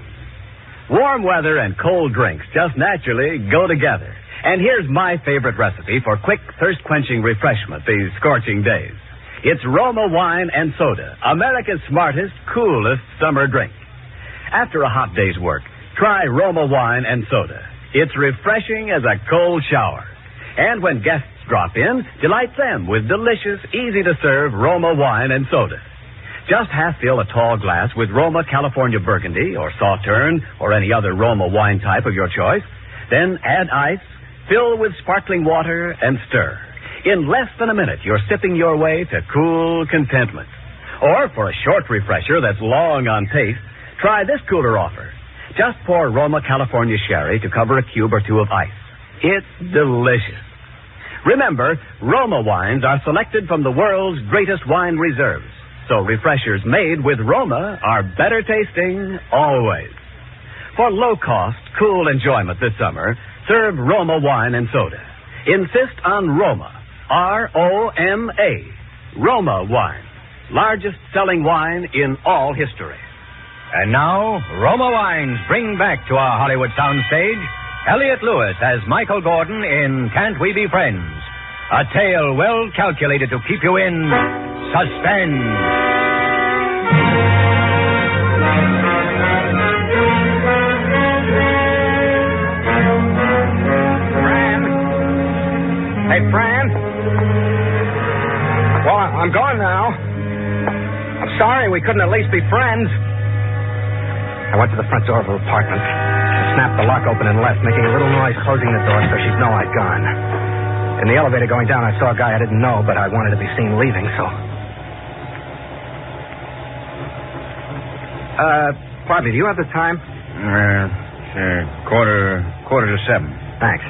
Warm weather and cold drinks just naturally go together. And here's my favorite recipe for quick, thirst-quenching refreshment these scorching days. It's Roma Wine and Soda, America's smartest, coolest summer drink. After a hot day's work, try Roma Wine and Soda. It's refreshing as a cold shower. And when guests drop in, delight them with delicious, easy-to-serve Roma Wine and Soda. Just half-fill a tall glass with Roma California Burgundy or Sauterne or any other Roma wine type of your choice. Then add ice, fill with sparkling water, and stir. In less than a minute, you're sipping your way to cool contentment. Or for a short refresher that's long on taste, try this cooler offer. Just pour Roma California Sherry to cover a cube or two of ice. It's delicious. Remember, Roma wines are selected from the world's greatest wine reserves. So refreshers made with Roma are better tasting always. For low-cost, cool enjoyment this summer, serve Roma Wine and Soda. Insist on Roma, R-O-M-A, Roma Wine, largest selling wine in all history.
And now, Roma Wines bring back to our Hollywood soundstage Elliot Lewis as Michael Gordon in Can't We Be Friends? A tale well calculated to keep you in suspense.
Hey, Fran. Well, I'm going now. I'm sorry we couldn't at least be friends. I went to the front door of her apartment, snapped the lock open and left, making a little noise closing the door so she'd know I'd gone. In the elevator going down, I saw a guy I didn't know, but I wanted to be seen leaving, so... Pardon me, do you have the time?
Quarter to 7.
Thanks.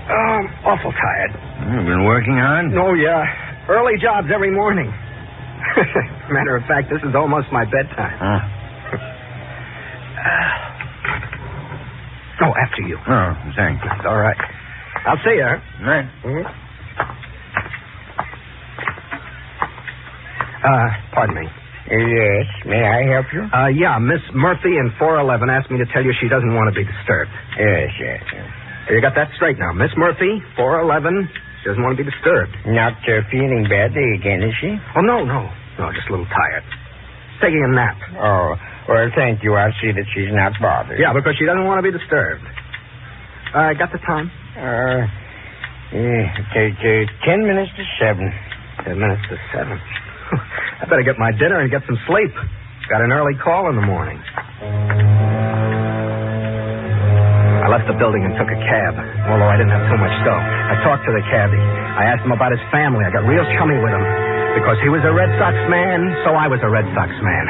I'm awful tired.
You've been working hard?
Oh, yeah. Early jobs every morning. Matter of fact, this is almost my bedtime.
Huh?
Oh, after you.
Oh, thanks.
That's all right. I'll see you.
Right.
Mm-hmm. Pardon me.
Yes. May I help you?
Yeah, Miss Murphy in 411 asked me to tell you she doesn't want to be disturbed.
Yes.
You got that straight now. Miss Murphy, 411, she doesn't want to be disturbed.
Not feeling badly again, is she?
Oh, no, just a little tired. Taking a nap.
Oh, well, thank you. I'll see that she's not bothered.
Yeah, because she doesn't want to be disturbed. Got the time?
Take 10 minutes to 7.
10 minutes to 7. I better get my dinner and get some sleep. Got an early call in the morning. I left the building and took a cab, although I didn't have too much dough. I talked to the cabbie. I asked him about his family. I got real chummy with him. Because he was a Red Sox man, so I was a Red Sox man.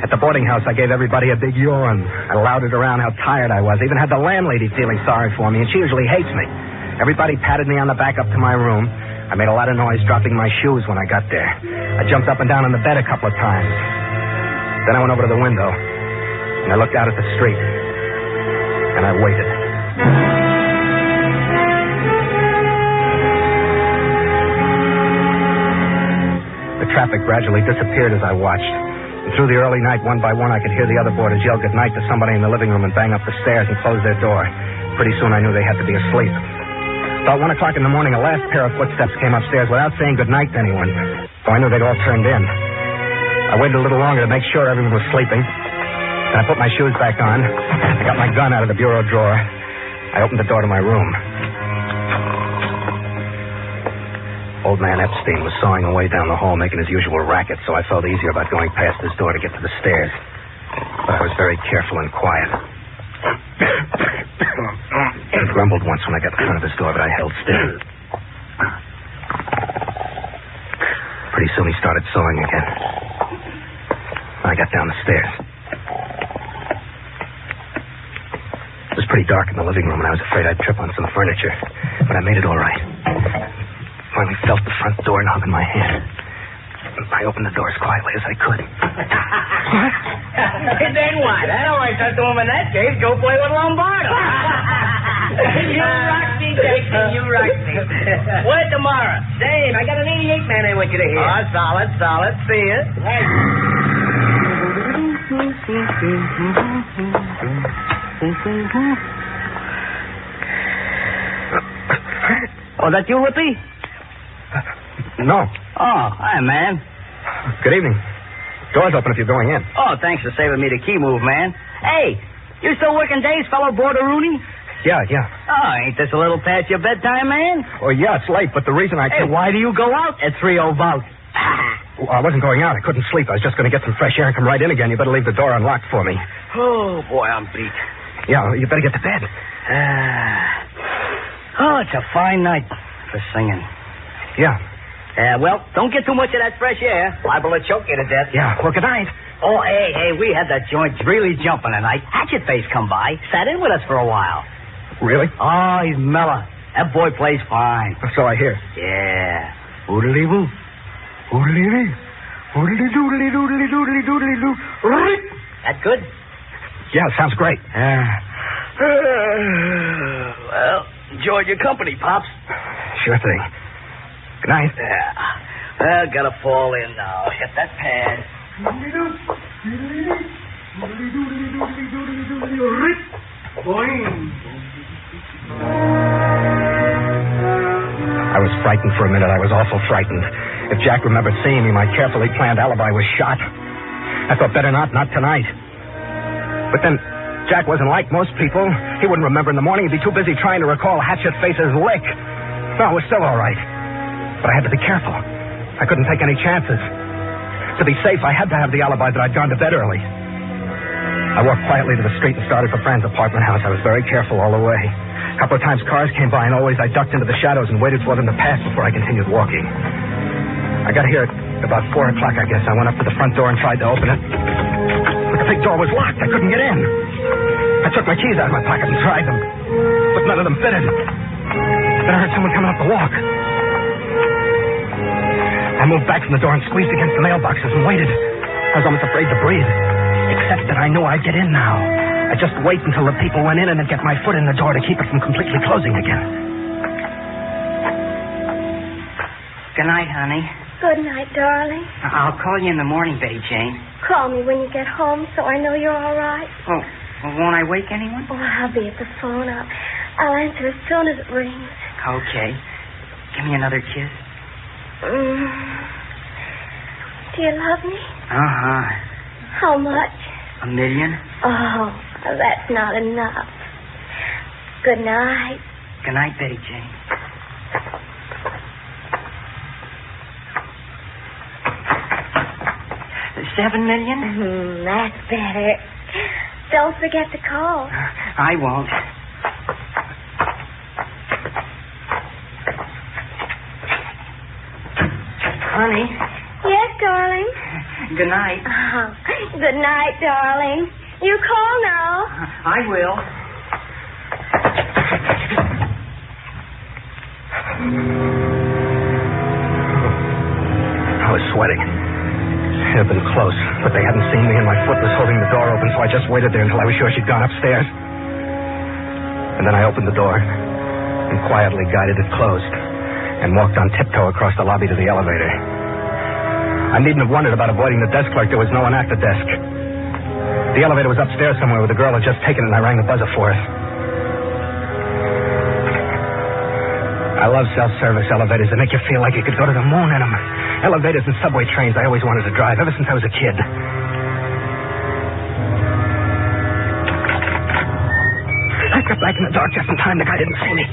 At the boarding house, I gave everybody a big yawn. I lauded around how tired I was. I even had the landlady feeling sorry for me, and she usually hates me. Everybody patted me on the back up to my room. I made a lot of noise dropping my shoes when I got there. I jumped up and down on the bed a couple of times. Then I went over to the window, and I looked out at the street, and I waited. The traffic gradually disappeared as I watched. And through the early night, one by one, I could hear the other boarders yell goodnight to somebody in the living room and bang up the stairs and close their door. Pretty soon I knew they had to be asleep. About 1 o'clock in the morning, a last pair of footsteps came upstairs without saying goodnight to anyone. So I knew they'd all turned in. I waited a little longer to make sure everyone was sleeping. Then I put my shoes back on. I got my gun out of the bureau drawer. I opened the door to my room. Old man Epstein was sawing away down the hall, making his usual racket, so I felt easier about going past his door to get to the stairs. But I was very careful and quiet. He grumbled once when I got in front of his door, but I held still. Pretty soon he started sawing again. I got down the stairs. It was pretty dark in the living room, and I was afraid I'd trip on some furniture. But I made it all right. Finally felt the front door knob in my hand. I opened the door as quietly as I could.
What? Then what? I always thought the woman in that case go play with Lombardo. You rock the
Jackson, you rock me. Where tomorrow?
Dave, I got an 88 man I want you to hear.
Oh, solid. See ya.
Right.
Oh, that you, Whippy?
No.
Oh, hi, man.
Good evening. Door's open if you're going in.
Oh, thanks for saving me the key move, man. Hey, you still working days, fellow boarder Rooney?
Yeah.
Oh, ain't this a little past your bedtime, man?
Oh, yeah, it's late, but the reason I...
Hey, why do you go out at 3:00 about?
Well, I wasn't going out. I couldn't sleep. I was just going to get some fresh air and come right in again. You better leave the door unlocked for me.
Oh, boy, I'm beat.
Yeah, you better get to bed.
Oh, it's a fine night for singing.
Yeah.
Well, don't get too much of that fresh air. Liable to choke you to death.
Yeah, well, good night.
Oh, hey, we had that joint really jumping tonight. Hatchet Face come by, sat in with us for a while.
Really?
Oh, he's mellow. That boy plays fine.
So I hear.
Yeah. Oodly-woo. Oodly-dee. Oodly-doodly-doodly-doodly-doodly-doo. That good?
Yeah, sounds great.
Well, enjoyed your company, Pops.
Sure thing. Good night.
Yeah. Well, gotta fall in now. Hit that pad.
I was frightened for a minute. I was awful frightened. If Jack remembered seeing me, my carefully planned alibi was shot. I thought better not tonight. But then, Jack wasn't like most people. He wouldn't remember in the morning. He'd be too busy trying to recall Hatchet Face's lick. No, it was still all right. But I had to be careful. I couldn't take any chances. To be safe, I had to have the alibi that I'd gone to bed early. I walked quietly to the street and started for Fran's apartment house. I was very careful all the way. A couple of times cars came by, and always I ducked into the shadows and waited for them to pass before I continued walking. I got here at about 4 o'clock, I guess. I went up to the front door and tried to open it. But the big door was locked. I couldn't get in. I took my keys out of my pocket and tried them. But none of them fitted. Then I heard someone coming up the walk. I moved back from the door and squeezed against the mailboxes and waited. I was almost afraid to breathe. Except that I knew I'd get in now. I'd just wait until the people went in and then get my foot in the door to keep it from completely closing again.
Good night, honey.
Good night, darling.
I'll call you in the morning, Betty Jane.
Call me when you get home so I know you're all right.
Oh, well, won't I wake anyone?
Oh, I'll be at the phone. I'll answer as soon as it rings.
Okay. Give me another kiss.
Do you love me?
Uh-huh.
How much?
1 million.
Oh, that's not enough. Good night.
Good night, Betty Jane. $7 million?
That's better. Don't forget to call.
I won't. Honey.
Yes, darling.
Good night.
Oh, good night, darling. You call now.
I will.
I was sweating. It had been close, but they hadn't seen me, and my foot was holding the door open, so I just waited there until I was sure she'd gone upstairs. And then I opened the door and quietly guided it closed and walked on tiptoe across the lobby to the elevator. I needn't have wondered about avoiding the desk clerk. There was no one at the desk. The elevator was upstairs somewhere where the girl had just taken it, and I rang the buzzer for it. I love self-service elevators. They make you feel like you could go to the moon in them. Elevators and subway trains I always wanted to drive ever since I was a kid. I got back in the dark just in time. The guy didn't see me.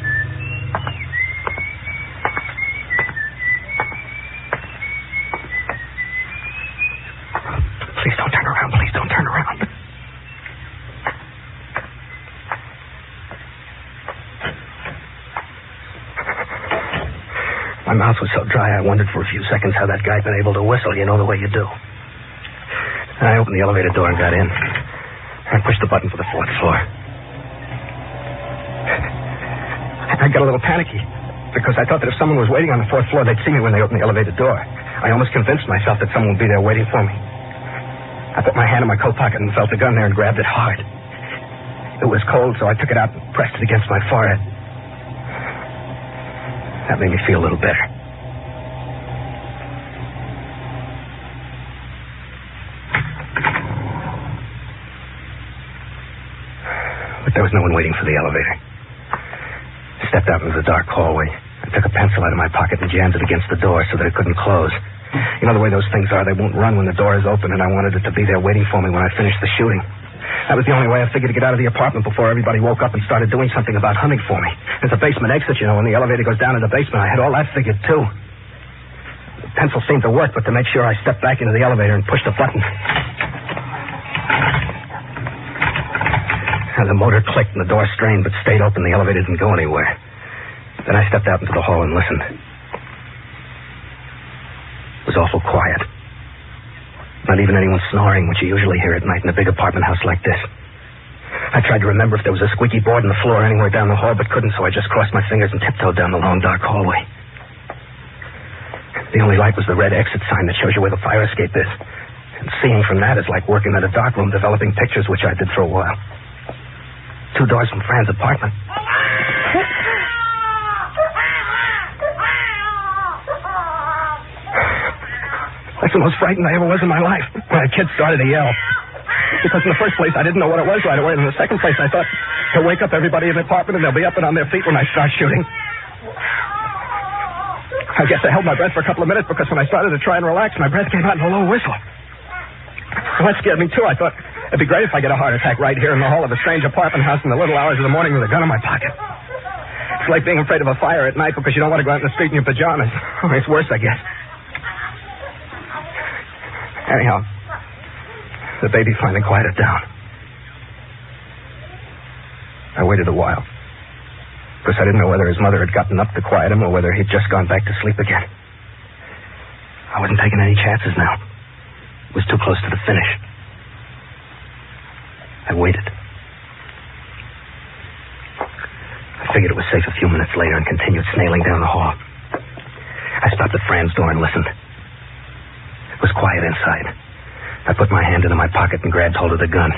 Please don't turn around. Please don't turn around. My mouth was so dry, I wondered for a few seconds how that guy'd been able to whistle, you know, the way you do. And I opened the elevator door and got in. I pushed the button for the 4th floor. I got a little panicky because I thought that if someone was waiting on the 4th floor, they'd see me when they opened the elevator door. I almost convinced myself that someone would be there waiting for me. I put my hand in my coat pocket and felt the gun there and grabbed it hard. It was cold, so I took it out and pressed it against my forehead. That made me feel a little better. But there was no one waiting for the elevator. I stepped out into the dark hallway. I took a pencil out of my pocket and jammed it against the door so that it couldn't close. You know the way those things are, they won't run when the door is open, and I wanted it to be there waiting for me when I finished the shooting. That was the only way I figured to get out of the apartment before everybody woke up and started doing something about hunting for me. There's a basement exit, you know, and the elevator goes down to the basement. I had all that figured, too. The pencil seemed to work, but to make sure, I stepped back into the elevator and pushed a button. The motor clicked and the door strained, but stayed open. The elevator didn't go anywhere. Then I stepped out into the hall and listened. It was awful quiet. Not even anyone snoring, which you usually hear at night in a big apartment house like this. I tried to remember if there was a squeaky board in the floor anywhere down the hall, but couldn't, so I just crossed my fingers and tiptoed down the long, dark hallway. The only light was the red exit sign that shows you where the fire escape is. And seeing from that is like working at a darkroom developing pictures, which I did for a while. 2 doors from Fran's apartment. That's the most frightened I ever was in my life. When a kid started to yell. Because in the first place, I didn't know what it was right away. And in the second place, I thought he'll wake up everybody in the apartment and they'll be up and on their feet when I start shooting. I guess I held my breath for a couple of minutes because when I started to try and relax, my breath came out in a low whistle. Well, that scared me, too. I thought it'd be great if I get a heart attack right here in the hall of a strange apartment house in the little hours of the morning with a gun in my pocket. It's like being afraid of a fire at night because you don't want to go out in the street in your pajamas. It's worse, I guess. Anyhow, the baby finally quieted down. I waited a while, because I didn't know whether his mother had gotten up to quiet him or whether he'd just gone back to sleep again. I wasn't taking any chances now. It was too close to the finish. I waited. I figured it was safe a few minutes later and continued snailing down the hall. I stopped at Fran's door and listened. It was quiet inside. I put my hand into my pocket and grabbed hold of the gun.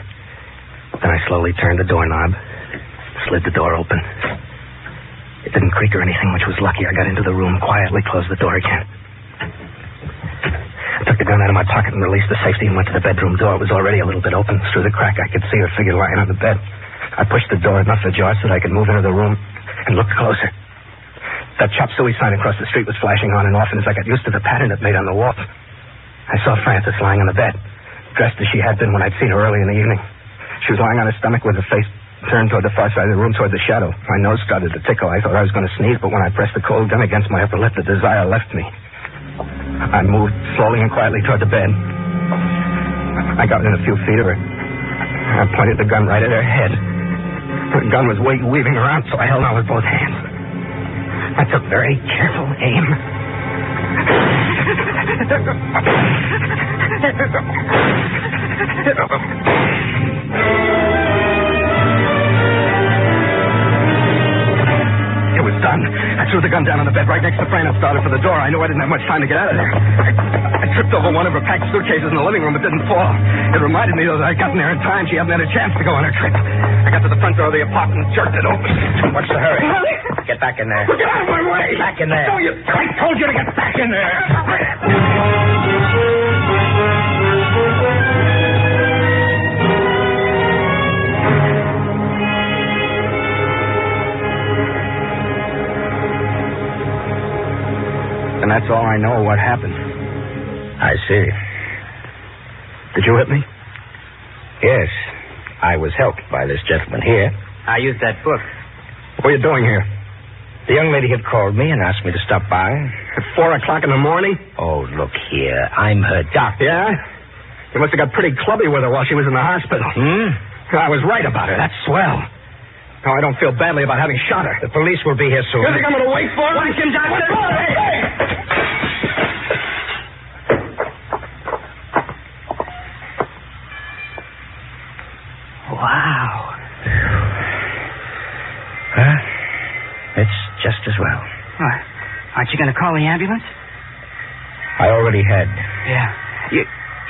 Then I slowly turned the doorknob, slid the door open. It didn't creak or anything, which was lucky. I got into the room, quietly closed the door again. I took the gun out of my pocket and released the safety and went to the bedroom door. It was already a little bit open. Through the crack, I could see her figure lying on the bed. I pushed the door enough ajar so that I could move into the room and look closer. That chop suey sign across the street was flashing on and off, and as I got used to the pattern it made on the wall, I saw Frances lying on the bed, dressed as she had been when I'd seen her early in the evening. She was lying on her stomach with her face turned toward the far side of the room, toward the shadow. My nose started to tickle. I thought I was going to sneeze, but when I pressed the cold gun against my upper lip, the desire left me. I moved slowly and quietly toward the bed. I got within a few feet of her. I pointed the gun right at her head. The gun was weaving around, so I held on with both hands. I took very careful aim. It was done. I threw the gun down on the bed right next to Fran and started for the door. I knew I didn't have much time to get out of there. I tripped over one of her packed suitcases in the living room, but didn't fall. It reminded me that I'd gotten there in time. She hadn't had a chance to go on her trip. I got to the front door of the apartment and jerked it open.
What's the hurry? Get back in there.
Get out of my way!
Back in there.
I told you to get back in there!
And that's all I know of what happened.
I see.
Did you hit me?
Yes. I was helped by this gentleman here. I used that book.
What are you doing here?
The young lady had called me and asked me to stop by.
At 4 o'clock in the morning?
Oh, look here. I'm her doctor.
Yeah? You must have got pretty clubby with her while she was in the hospital. I was right about her. That's swell. Now, I don't feel badly about having shot her.
The police will be here soon.
You think I'm going to wait for her?
Watch him, Doctor! Hey!
Wow. Huh? It's just as well.
What? Aren't you going to call the ambulance?
I already had.
Yeah.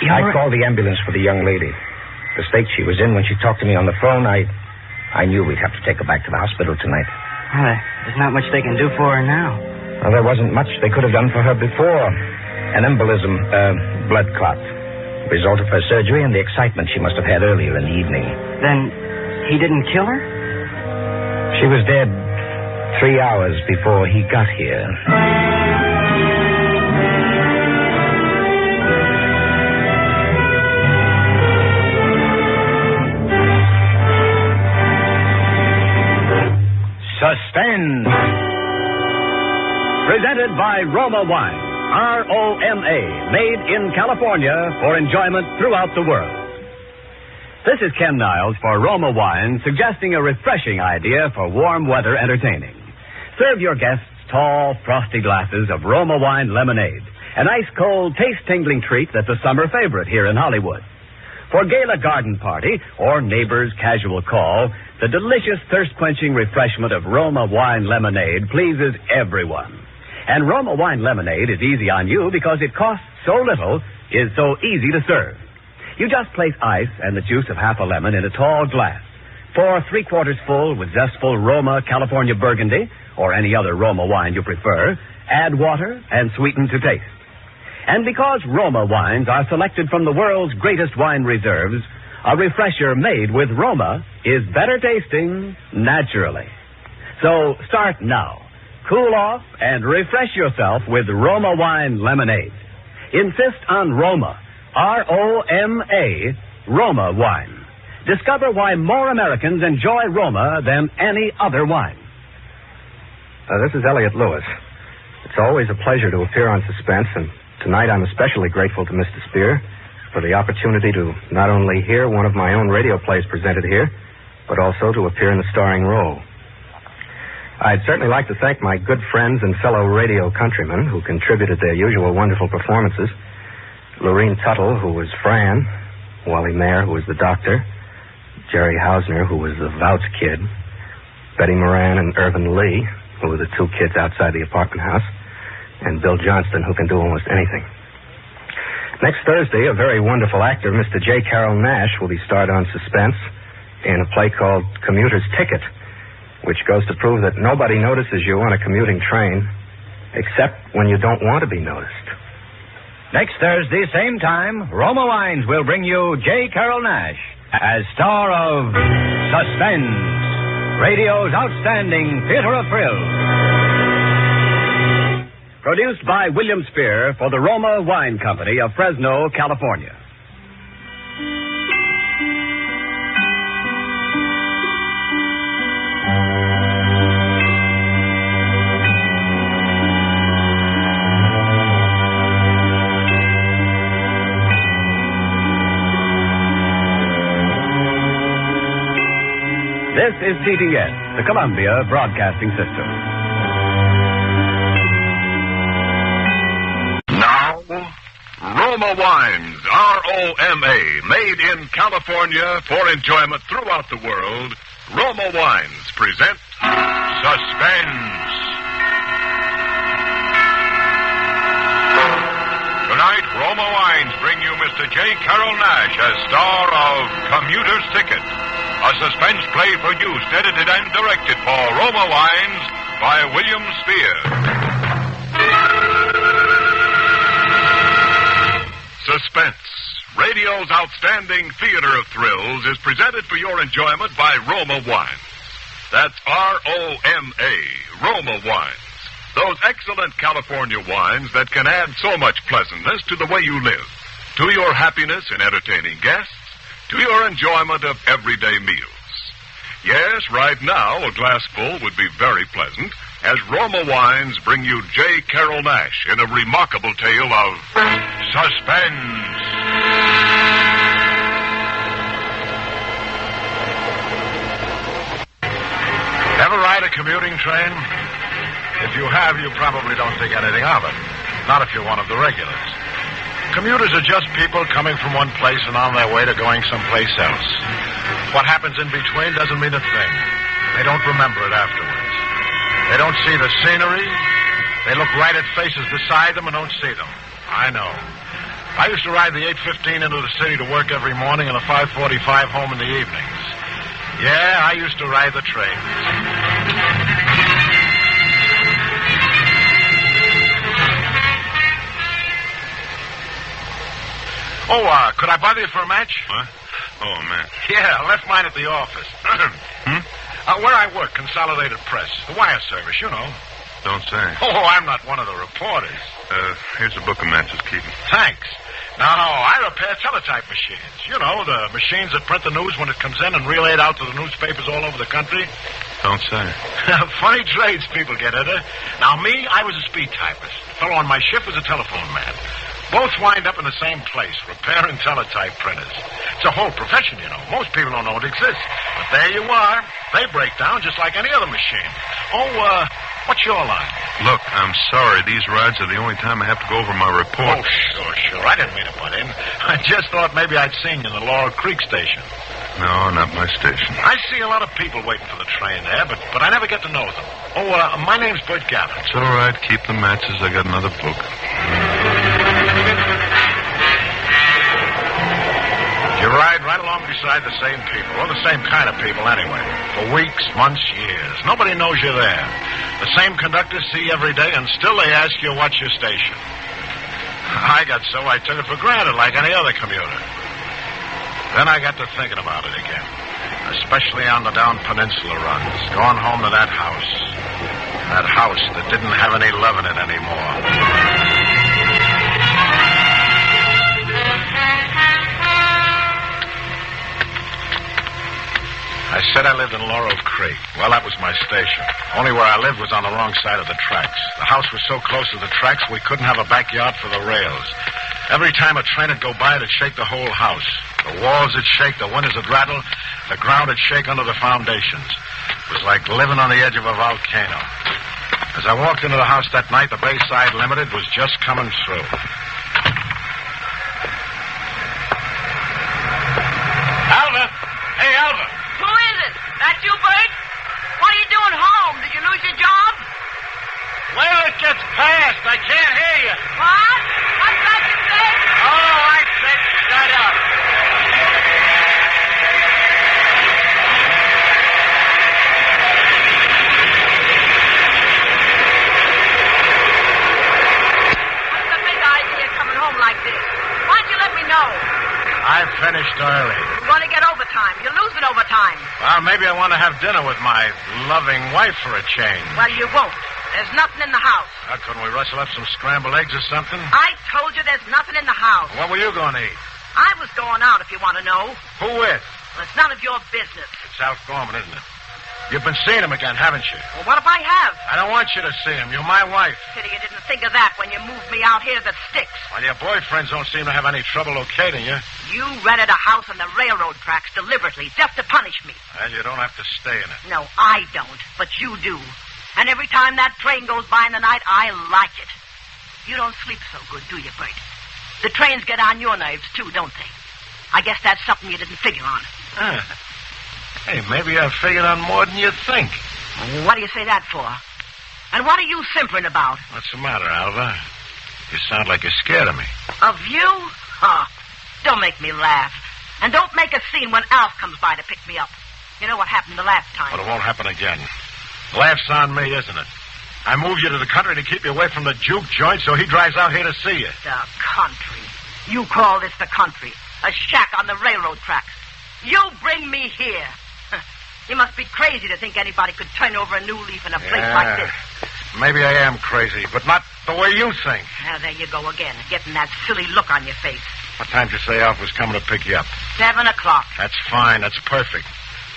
I called the ambulance for the young lady. The state she was in when she talked to me on the phone, I knew we'd have to take her back to the hospital tonight.
Well, there's not much they can do for her now.
Well, there wasn't much they could have done for her before. An embolism, blood clot. Result of her surgery and the excitement she must have had earlier in the evening.
Then he didn't kill her?
She was dead 3 hours before he got here.
Suspense. Presented by Roma Wine. R-O-M-A. Made in California for enjoyment throughout the world. This is Ken Niles for Roma Wine, suggesting a refreshing idea for warm weather entertaining. Serve your guests tall, frosty glasses of Roma Wine lemonade, an ice-cold, taste-tingling treat that's a summer favorite here in Hollywood. For gala garden party or neighbor's casual call, the delicious thirst-quenching refreshment of Roma Wine lemonade pleases everyone. And Roma Wine lemonade is easy on you because it costs so little, is so easy to serve. You just place ice and the juice of half a lemon in a tall glass. Pour 3/4 full with zestful Roma California Burgundy or any other Roma wine you prefer. Add water and sweeten to taste. And because Roma wines are selected from the world's greatest wine reserves, a refresher made with Roma is better tasting naturally. So start now. Cool off and refresh yourself with Roma Wine lemonade. Insist on Roma. R-O-M-A, Roma Wine. Discover why more Americans enjoy Roma than any other wine.
This is Elliot Lewis. It's always a pleasure to appear on Suspense, and tonight I'm especially grateful to Mr. Spear for the opportunity to not only hear one of my own radio plays presented here, but also to appear in the starring role. I'd certainly like to thank my good friends and fellow radio countrymen who contributed their usual wonderful performances. Lorene Tuttle, who was Fran, Wally Mayer, who was the doctor, Jerry Hausner, who was the Vouts kid, Betty Moran and Irvin Lee, who were the two kids outside the apartment house, and Bill Johnston, who can do almost anything. Next Thursday, a very wonderful actor, Mr. J. Carroll Nash, will be starred on Suspense in a play called Commuter's Ticket, which goes to prove that nobody notices you on a commuting train, except when you don't want to be noticed.
Next Thursday, same time, Roma Wines will bring you J. Carroll Nash as star of Suspense, radio's outstanding theater of thrills.
Produced by William Spear for the Roma Wine Company of Fresno, California. This is CBS, the Columbia Broadcasting System.
Now, Roma Wines, R-O-M-A, made in California for enjoyment throughout the world, Roma Wines present Suspense. Tonight, Roma Wines bring you Mr. J. Carroll Nash as star of Commuter's Ticket, a suspense play produced, edited, and directed for Roma Wines by William Spear. Suspense, radio's outstanding theater of thrills, is presented for your enjoyment by Roma Wines. That's R-O-M-A, Roma Wines. Those excellent California wines that can add so much pleasantness to the way you live, to your happiness in entertaining guests, to your enjoyment of everyday meals. Yes, right now, a glassful would be very pleasant as Roma Wines bring you J. Carroll Nash in a remarkable tale of suspense.
Ever ride a commuting train? If you have, you probably don't think anything of it. Not if you're one of the regulars. Commuters are just people coming from one place and on their way to going someplace else. What happens in between doesn't mean a thing. They don't remember it afterwards. They don't see the scenery. They look right at faces beside them and don't see them. I know. I used to ride the 8:15 into the city to work every morning and a 5:45 home in the evenings. Yeah, I used to ride the trains. Oh, could I bother you for a match?
What? Oh, man.
Yeah, I left mine at the office. Where I work, Consolidated Press. The wire service, you know.
Don't say.
Oh, I'm not one of the reporters.
Here's a book of matches, Keaton.
Thanks. No, I repair teletype machines. You know, the machines that print the news when it comes in and relay it out to the newspapers all over the country.
Don't say.
Funny trades people get into. Now, me, I was a speed typist. The fellow on my shift was a telephone man. Both wind up in the same place, repairing teletype printers. It's a whole profession, you know. Most people don't know it exists. But there you are. They break down just like any other machine. Oh, what's your line?
Look, I'm sorry. These rides are the only time I have to go over my report.
Oh, sure. I didn't mean to butt in. I just thought maybe I'd seen you in the Laurel Creek station.
No, not my station.
I see a lot of people waiting for the train there, but I never get to know them. Oh, my name's Bert Gavin.
It's all right. Keep the matches. I got another book.
You ride right along beside the same people, or the same kind of people anyway, for weeks, months, years. Nobody knows you're there. The same conductors see you every day, and still they ask you what's your station. I got so I took it for granted like any other commuter. Then I got to thinking about it again, especially on the down peninsula runs, going home to that house that didn't have any love in it anymore. I said I lived in Laurel Creek. Well, that was my station. Only where I lived was on the wrong side of the tracks. The house was so close to the tracks we couldn't have a backyard for the rails. Every time a train would go by, it'd shake the whole house. The walls would shake, the windows would rattle, the ground would shake under the foundations. It was like living on the edge of a volcano. As I walked into the house that night, the Bayside Limited was just coming through. Alva! Hey, Alva!
Who is it? That you, Bert? What are you doing home? Did you lose your job?
Wait till it gets past. I can't hear you.
What? What's that you said?
Oh, I said shut up.
What's the big idea coming home like this? Why'd you let me know?
I finished early.
You're going to get overtime. You're losing overtime.
Well, maybe I want to have dinner with my loving wife for a change.
Well, you won't. There's nothing in the house.
Couldn't we rustle up some scrambled eggs or something?
I told you there's nothing in the house.
What were you going to eat?
I was going out, if you want to know.
Who with?
Well, it's none of your business.
It's Alf Gorman, isn't it? You've been seeing him again, haven't you?
Well, what if I have?
I don't want you to see him. You're my wife.
Pity you didn't think of that when you moved me out here that sticks.
Well, your boyfriends don't seem to have any trouble locating you.
You rented a house on the railroad tracks deliberately, just to punish me.
And you don't have to stay in it.
No, I don't, but you do. And every time that train goes by in the night, I like it. You don't sleep so good, do you, Bert? The trains get on your nerves, too, don't they? I guess that's something you didn't figure on.
Hey, maybe I've figured on more than you think.
What do you say that for? And what are you simpering about?
What's the matter, Alva? You sound like you're scared of me.
Of you? Oh, don't make me laugh. And don't make a scene when Alf comes by to pick me up. You know what happened the last time.
But it won't happen again. Laugh's on me, isn't it? I moved you to the country to keep you away from the juke joint, so he drives out here to see you.
The country. You call this the country. A shack on the railroad tracks. You bring me here. You must be crazy to think anybody could turn over a new leaf in a place like this.
Maybe I am crazy, but not the way you think.
Now, there you go again, getting that silly look on your face.
What time did you say Alf was coming to pick you up?
7 o'clock.
That's fine. That's perfect.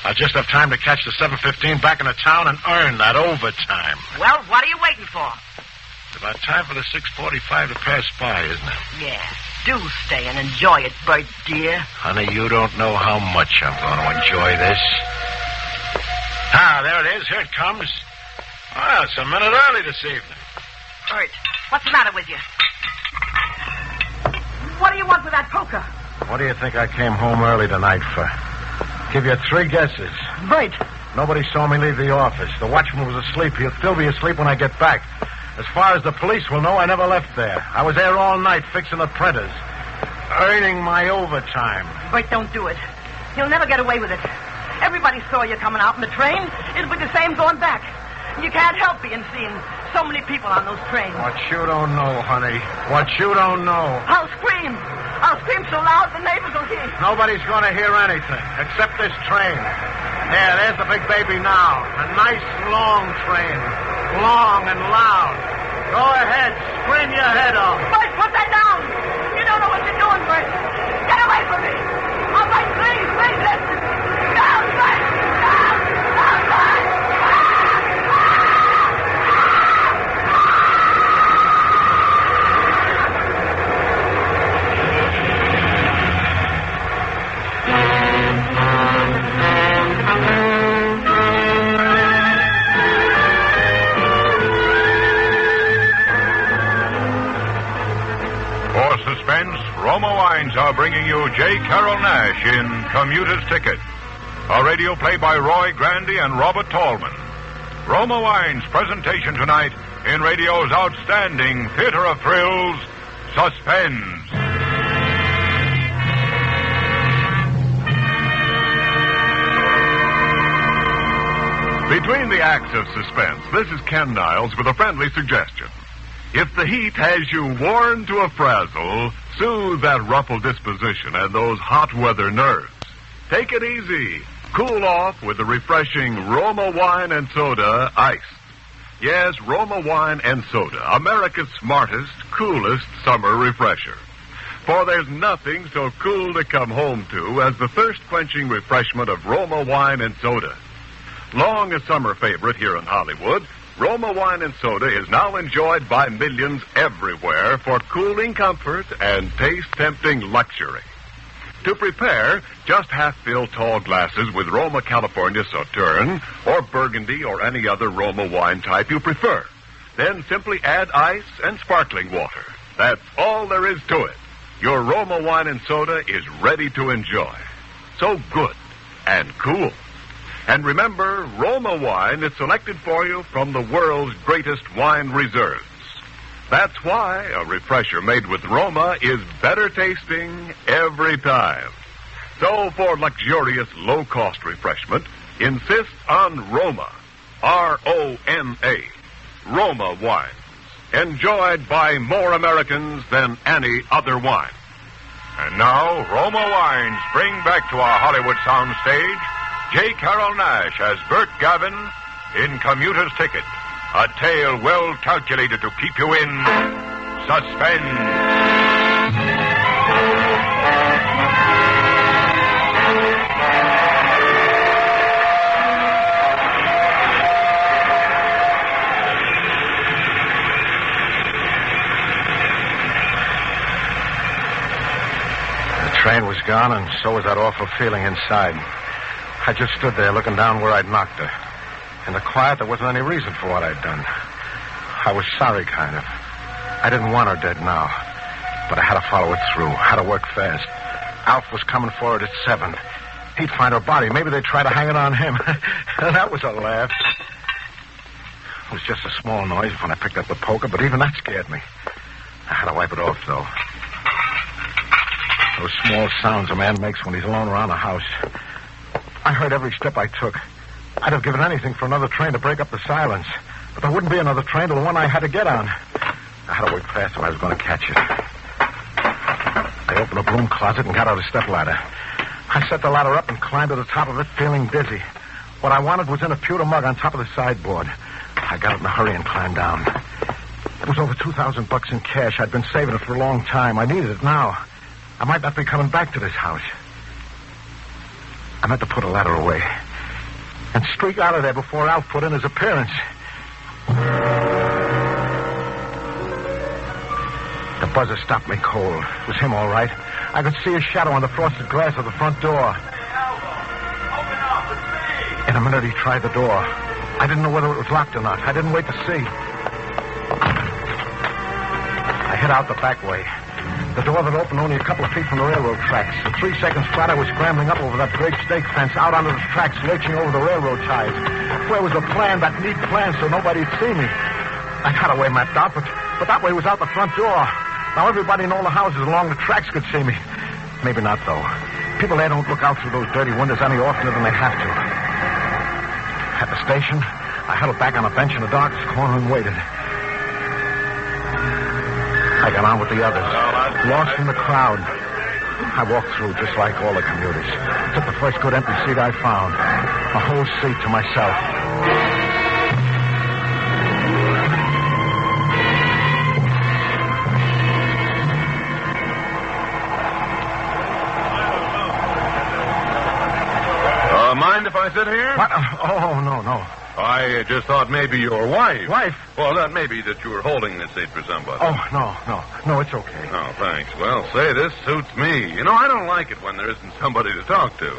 I'll just have time to catch the 7:15 back into town and earn that overtime.
Well, what are you waiting for?
It's about time for the 6:45 to pass by, isn't it?
Yeah. Do stay and enjoy it, Bert, dear.
Honey, you don't know how much I'm going to enjoy this. Ah, there it is. Here it comes. Well, it's a minute early this evening.
Bert, what's the matter with you? What do you want with that poker?
What do you think I came home early tonight for? Give you 3 guesses.
Bert.
Nobody saw me leave the office. The watchman was asleep. He'll still be asleep when I get back. As far as the police will know, I never left there. I was there all night fixing the printers. Earning my overtime.
Bert, don't do it. You'll never get away with it. Everybody saw you coming out in the train. It'll be the same going back. You can't help being seen. So many people on those trains.
What you don't know, honey. What you don't know.
I'll scream. I'll scream so loud the neighbors will hear.
Nobody's going to hear anything except this train. There's the big baby now. A nice, long train. Long and loud. Go ahead. Scream your head off.
Bert, put that down. You don't know what you're doing, Bert. Get away from me. All right, please, listen. Down, Bert. Down, Bert.
Suspense, Roma Wines are bringing you J. Carrol Naish in Commuter's Ticket, a radio play by Roy Grandy and Robert Tallman. Roma Wines' presentation tonight in radio's outstanding theater of thrills, Suspense. Between the acts of Suspense, this is Ken Niles with a friendly suggestion. If the heat has you worn to a frazzle, soothe that ruffled disposition and those hot weather nerves. Take it easy. Cool off with the refreshing Roma Wine and Soda Iced. Yes, Roma Wine and Soda, America's smartest, coolest summer refresher. For there's nothing so cool to come home to as the thirst-quenching refreshment of Roma Wine and Soda. Long a summer favorite here in Hollywood, Roma Wine and Soda is now enjoyed by millions everywhere for cooling comfort and taste-tempting luxury. To prepare, just half-fill tall glasses with Roma California Sauterne or Burgundy or any other Roma wine type you prefer. Then simply add ice and sparkling water. That's all there is to it. Your Roma Wine and Soda is ready to enjoy. So good and cool. And remember, Roma wine is selected for you from the world's greatest wine reserves. That's why a refresher made with Roma is better tasting every time. So for luxurious, low-cost refreshment, insist on Roma. R-O-M-A. Roma wines. Enjoyed by more Americans than any other wine. And now, Roma Wines bring back to our Hollywood soundstage J. Carrol Naish as Bert Gavin in Commuter's Ticket, a tale well calculated to keep you in suspense.
The train was gone, and so was that awful feeling inside. I just stood there looking down where I'd knocked her. In the quiet, there wasn't any reason for what I'd done. I was sorry, kind of. I didn't want her dead now. But I had to follow it through. Had to work fast. Alf was coming for it at 7. He'd find her body. Maybe they'd try to hang it on him. That was a laugh. It was just a small noise when I picked up the poker, but even that scared me. I had to wipe it off, though. Those small sounds a man makes when he's alone around the house. I heard every step I took. I'd have given anything for another train to break up the silence. But there wouldn't be another train till the one I had to get on. I had to work fast if I was going to catch it. I opened a broom closet and got out a stepladder. I set the ladder up and climbed to the top of it, feeling dizzy. What I wanted was in a pewter mug on top of the sideboard. I got it in a hurry and climbed down. It was over $2,000 in cash. I'd been saving it for a long time. I needed it now. I might not be coming back to this house. I meant to put a ladder away and streak out of there before Alf put in his appearance. The buzzer stopped me cold. It was him, all right. I could see his shadow on the frosted glass of the front door. In a minute, he tried the door. I didn't know whether it was locked or not. I didn't wait to see. I hid out the back way. The door that opened only a couple of feet from the railroad tracks. In 3 seconds flat, I was scrambling up over that great stake fence, out onto the tracks, lurching over the railroad ties. Where was the plan, that neat plan, so nobody'd see me? I had a way mapped out, but that way was out the front door. Now everybody in all the houses along the tracks could see me. Maybe not, though. People there don't look out through those dirty windows any oftener than they have to. At the station, I huddled back on a bench in the darkest corner and waited. I got on with the others, lost in the crowd. I walked through just like all the commuters. Took the first good empty seat I found. A whole seat to myself.
Mind if I sit here?
What? Oh, no.
I just thought maybe your wife.
Wife?
Well, that may be that you were holding this seat for somebody.
Oh, no, it's okay.
Oh, thanks. Well, say, this suits me. You know, I don't like it when there isn't somebody to talk to.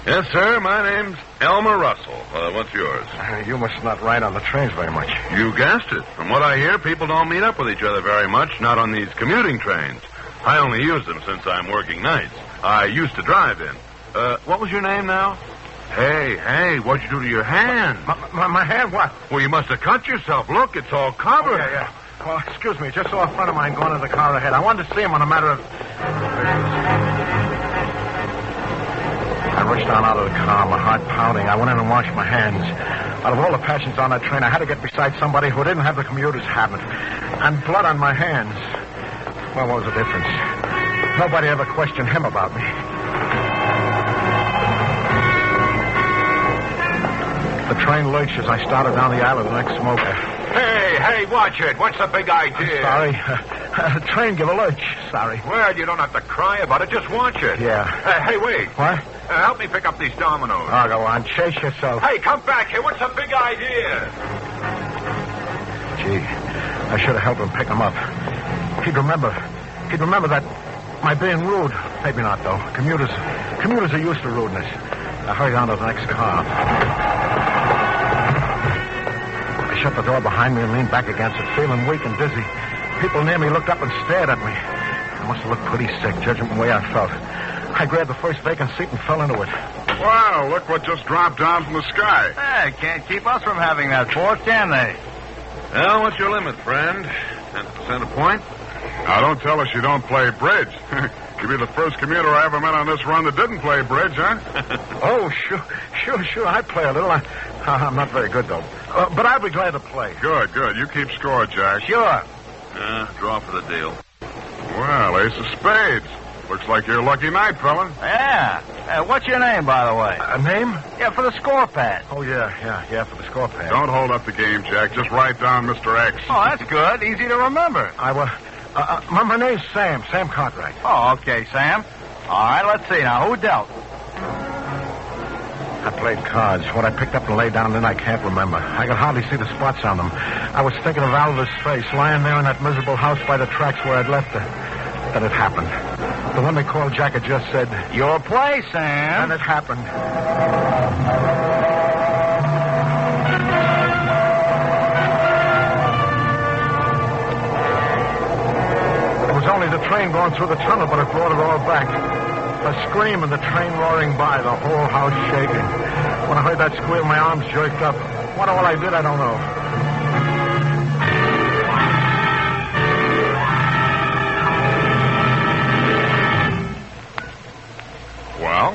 Yes, sir, my name's Elmer Russell. What's yours?
You must not ride on the trains very much.
You guessed it. From what I hear, people don't meet up with each other very much, not on these commuting trains. I only use them since I'm working nights. I used to drive in. What was your name now? Hey, what'd you do to your hand?
My hand, what?
Well, you must have cut yourself. Look, it's all covered.
Oh, yeah. Well, excuse me, just saw a friend of mine going to the car ahead. I wanted to see him on a matter of... I rushed on out of the car, my heart pounding. I went in and washed my hands. Out of all the passengers on that train, I had to get beside somebody who didn't have the commuter's habit. And blood on my hands. Well, what was the difference? Nobody ever questioned him about me. The train lurched as I started down the aisle of the next smoker.
Hey, watch it. What's the big idea?
Sorry. The train gave a lurch. Sorry.
Well, you don't have to cry about it. Just watch it.
Yeah.
Hey, wait.
What?
Help me pick up these dominoes.
Oh, go on. Chase yourself.
Hey, come back here. What's the big idea?
Gee, I should have helped him pick them up. He'd remember that my being rude. Maybe not, though. Commuters are used to rudeness. I hurried on to the next car. I shut the door behind me and leaned back against it, feeling weak and dizzy. People near me looked up and stared at me. I must have looked pretty sick, judging from the way I felt. I grabbed the first vacant seat and fell into it.
Wow, look what just dropped down from the sky.
Hey, can't keep us from having that force, can they?
Well, what's your limit, friend? 10% a point? Now, don't tell us you don't play bridge. You'll be the first commuter I ever met on this run that didn't play bridge, huh?
Oh, sure. I play a little. I'm not very good, though. But I'll be glad to play.
Good. You keep score, Jack.
Sure.
Draw for the deal. Well, ace of spades. Looks like your lucky night, fella.
Yeah. What's your name, by the way?
Name?
Yeah, for the score pad.
Oh, yeah, for the score pad.
Don't hold up the game, Jack. Just write down Mr. X.
Oh, that's good. Easy to remember.
My name's Sam Cartwright.
Oh, okay, Sam. All right, let's see now. Who dealt?
I played cards. What I picked up and laid down then, I can't remember. I could hardly see the spots on them. I was thinking of Alva's face, lying there in that miserable house by the tracks where I'd left her. Then it happened. The one they called Jack had just said,
"Your play, Sam."
And it happened. It was only the train going through the tunnel, but it brought it all back. A scream and the train roaring by, the whole house shaking. When I heard that squeal, my arms jerked up. What all I did, I don't know.
Well,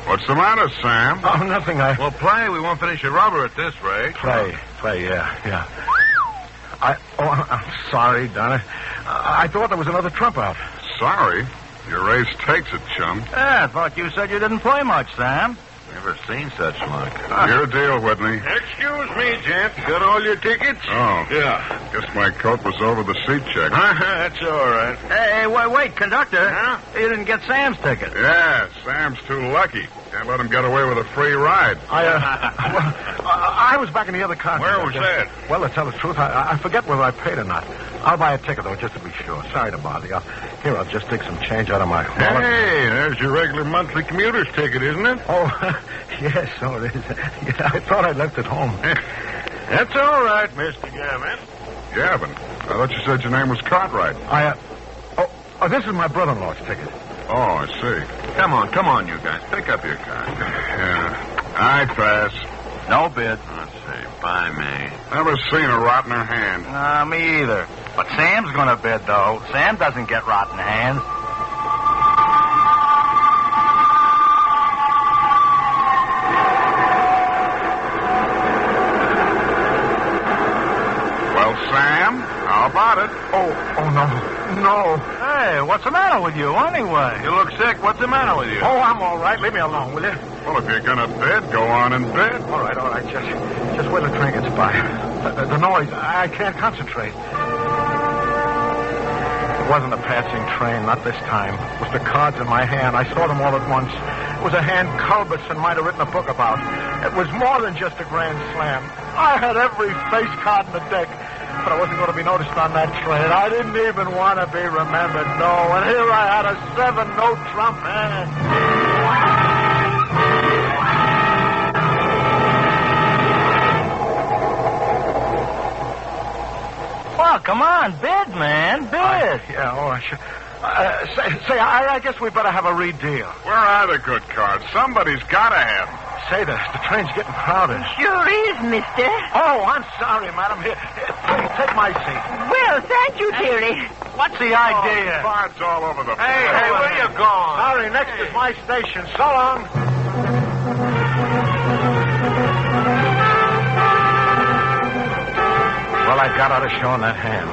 what's the matter, Sam?
Oh, nothing.
Well, play. We won't finish your rubber at this rate.
Play, yeah. I'm sorry, Donna. I thought there was another trump out.
Sorry? Your race takes it, chum.
Yeah, I thought you said you didn't play much, Sam.
Never seen such luck. Your deal, Whitney.
Excuse me, gent. Got all your tickets?
Oh. Yeah. Guess my coat was over the seat check.
That's all right. Hey, wait, conductor.
Huh?
You didn't get Sam's ticket.
Yeah, Sam's too lucky. Can't let him get away with a free ride.
I was back in the other car.
Where was that?
Well, to tell the truth, I forget whether I paid or not. I'll buy a ticket, though, just to be sure. Sorry to bother you. I'll just take some change out of my wallet.
Hey, there's your regular monthly commuter's ticket, isn't it?
Oh, yes, so it is. Yeah, I thought I left it home.
That's all right, Mr. Gavin. Gavin? I thought you said your name was Cartwright.
This is my brother-in-law's ticket.
Oh, I see. Come on, you guys. Pick up your card. Yeah. I pass.
No bid.
Let's see. By me. Never seen a rotten hand.
Me either. But Sam's going to bid, though. Sam doesn't get rotten hands.
Well, Sam, how
about it.
Oh, no. No.
Hey, what's the matter with you, anyway? You look sick. What's the matter with you?
Oh, I'm all right. Leave me alone, will you?
Well, if you're gonna bed, go on in bed.
All right. Just wait till the train gets by. The noise, I can't concentrate. It wasn't a passing train, not this time. It was the cards in my hand. I saw them all at once. It was a hand Culbertson might have written a book about. It was more than just a grand slam. I had every face card in the deck, but I wasn't going to be noticed on that train. I didn't even want to be remembered, no. And here I had a 7-note trump hand. Well, come on, bid, man, bid. I should. I guess we better have a redeal.
Where are the good cards? Somebody's got to have them.
Say, the train's getting crowded.
Sure is, mister.
Oh, I'm sorry, madam. Here, take my seat.
Well, thank you, dearie.
What's the idea?
Cards all over the
Hey, where you going? Sorry, next is my station. So long. Well, I got out of showing that hand.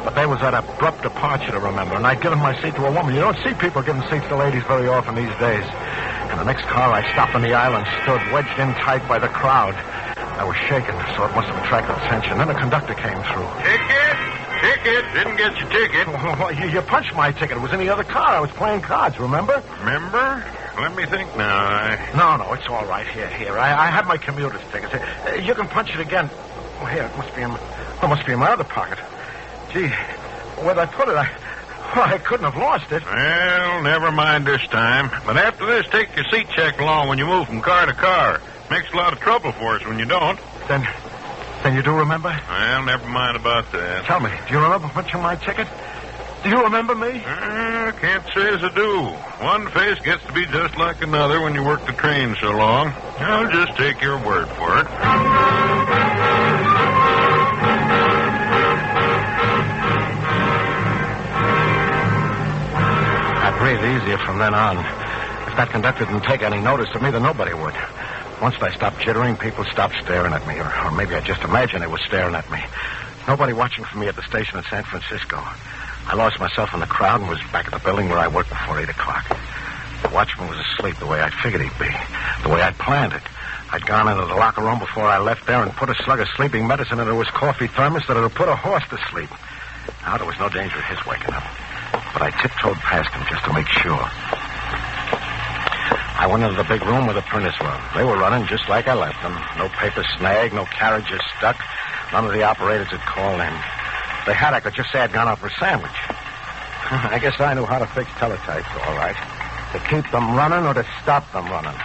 But there was that abrupt departure to remember, and I'd given my seat to a woman. You don't see people giving seats to ladies very often these days. And the next car I stopped on the aisle and stood wedged in tight by the crowd. I was shaking, so it must have attracted attention. Then the conductor came through.
Ticket. Didn't get your ticket.
Well, you punched my ticket. It was in the other car. I was playing cards, remember?
Remember? Let me think now.
No, it's all right. Here. I have my commuter's ticket. You can punch it again. Oh, here, it must be in my other pocket. Gee, where'd I put it? I couldn't have lost it.
Well, never mind this time. But after this, take your seat check along when you move from car to car. Makes a lot of trouble for us when you don't.
Then you do remember?
Well, never mind about that.
Tell me, do you remember punching my ticket? Do you remember me?
Can't say as I do. One face gets to be just like another when you work the train so long. I'll just take your word for it.
I breathed easier from then on. If that conductor didn't take any notice of me, then nobody would. Once I stopped jittering, people stopped staring at me, or maybe I just imagined they were staring at me. Nobody watching for me at the station in San Francisco. I lost myself in the crowd and was back at the building where I worked before 8 o'clock. The watchman was asleep the way I figured he'd be, the way I'd planned it. I'd gone into the locker room before I left there and put a slug of sleeping medicine into his coffee thermos that would put a horse to sleep. Now, there was no danger of his waking up, but I tiptoed past him just to make sure. I went into the big room where the printers were. They were running just like I left them. No paper snag, no carriages stuck. None of the operators had called in. If they had, I could just say I'd gone out for a sandwich. I guess I knew how to fix teletypes, all right. To keep them running or to stop them running.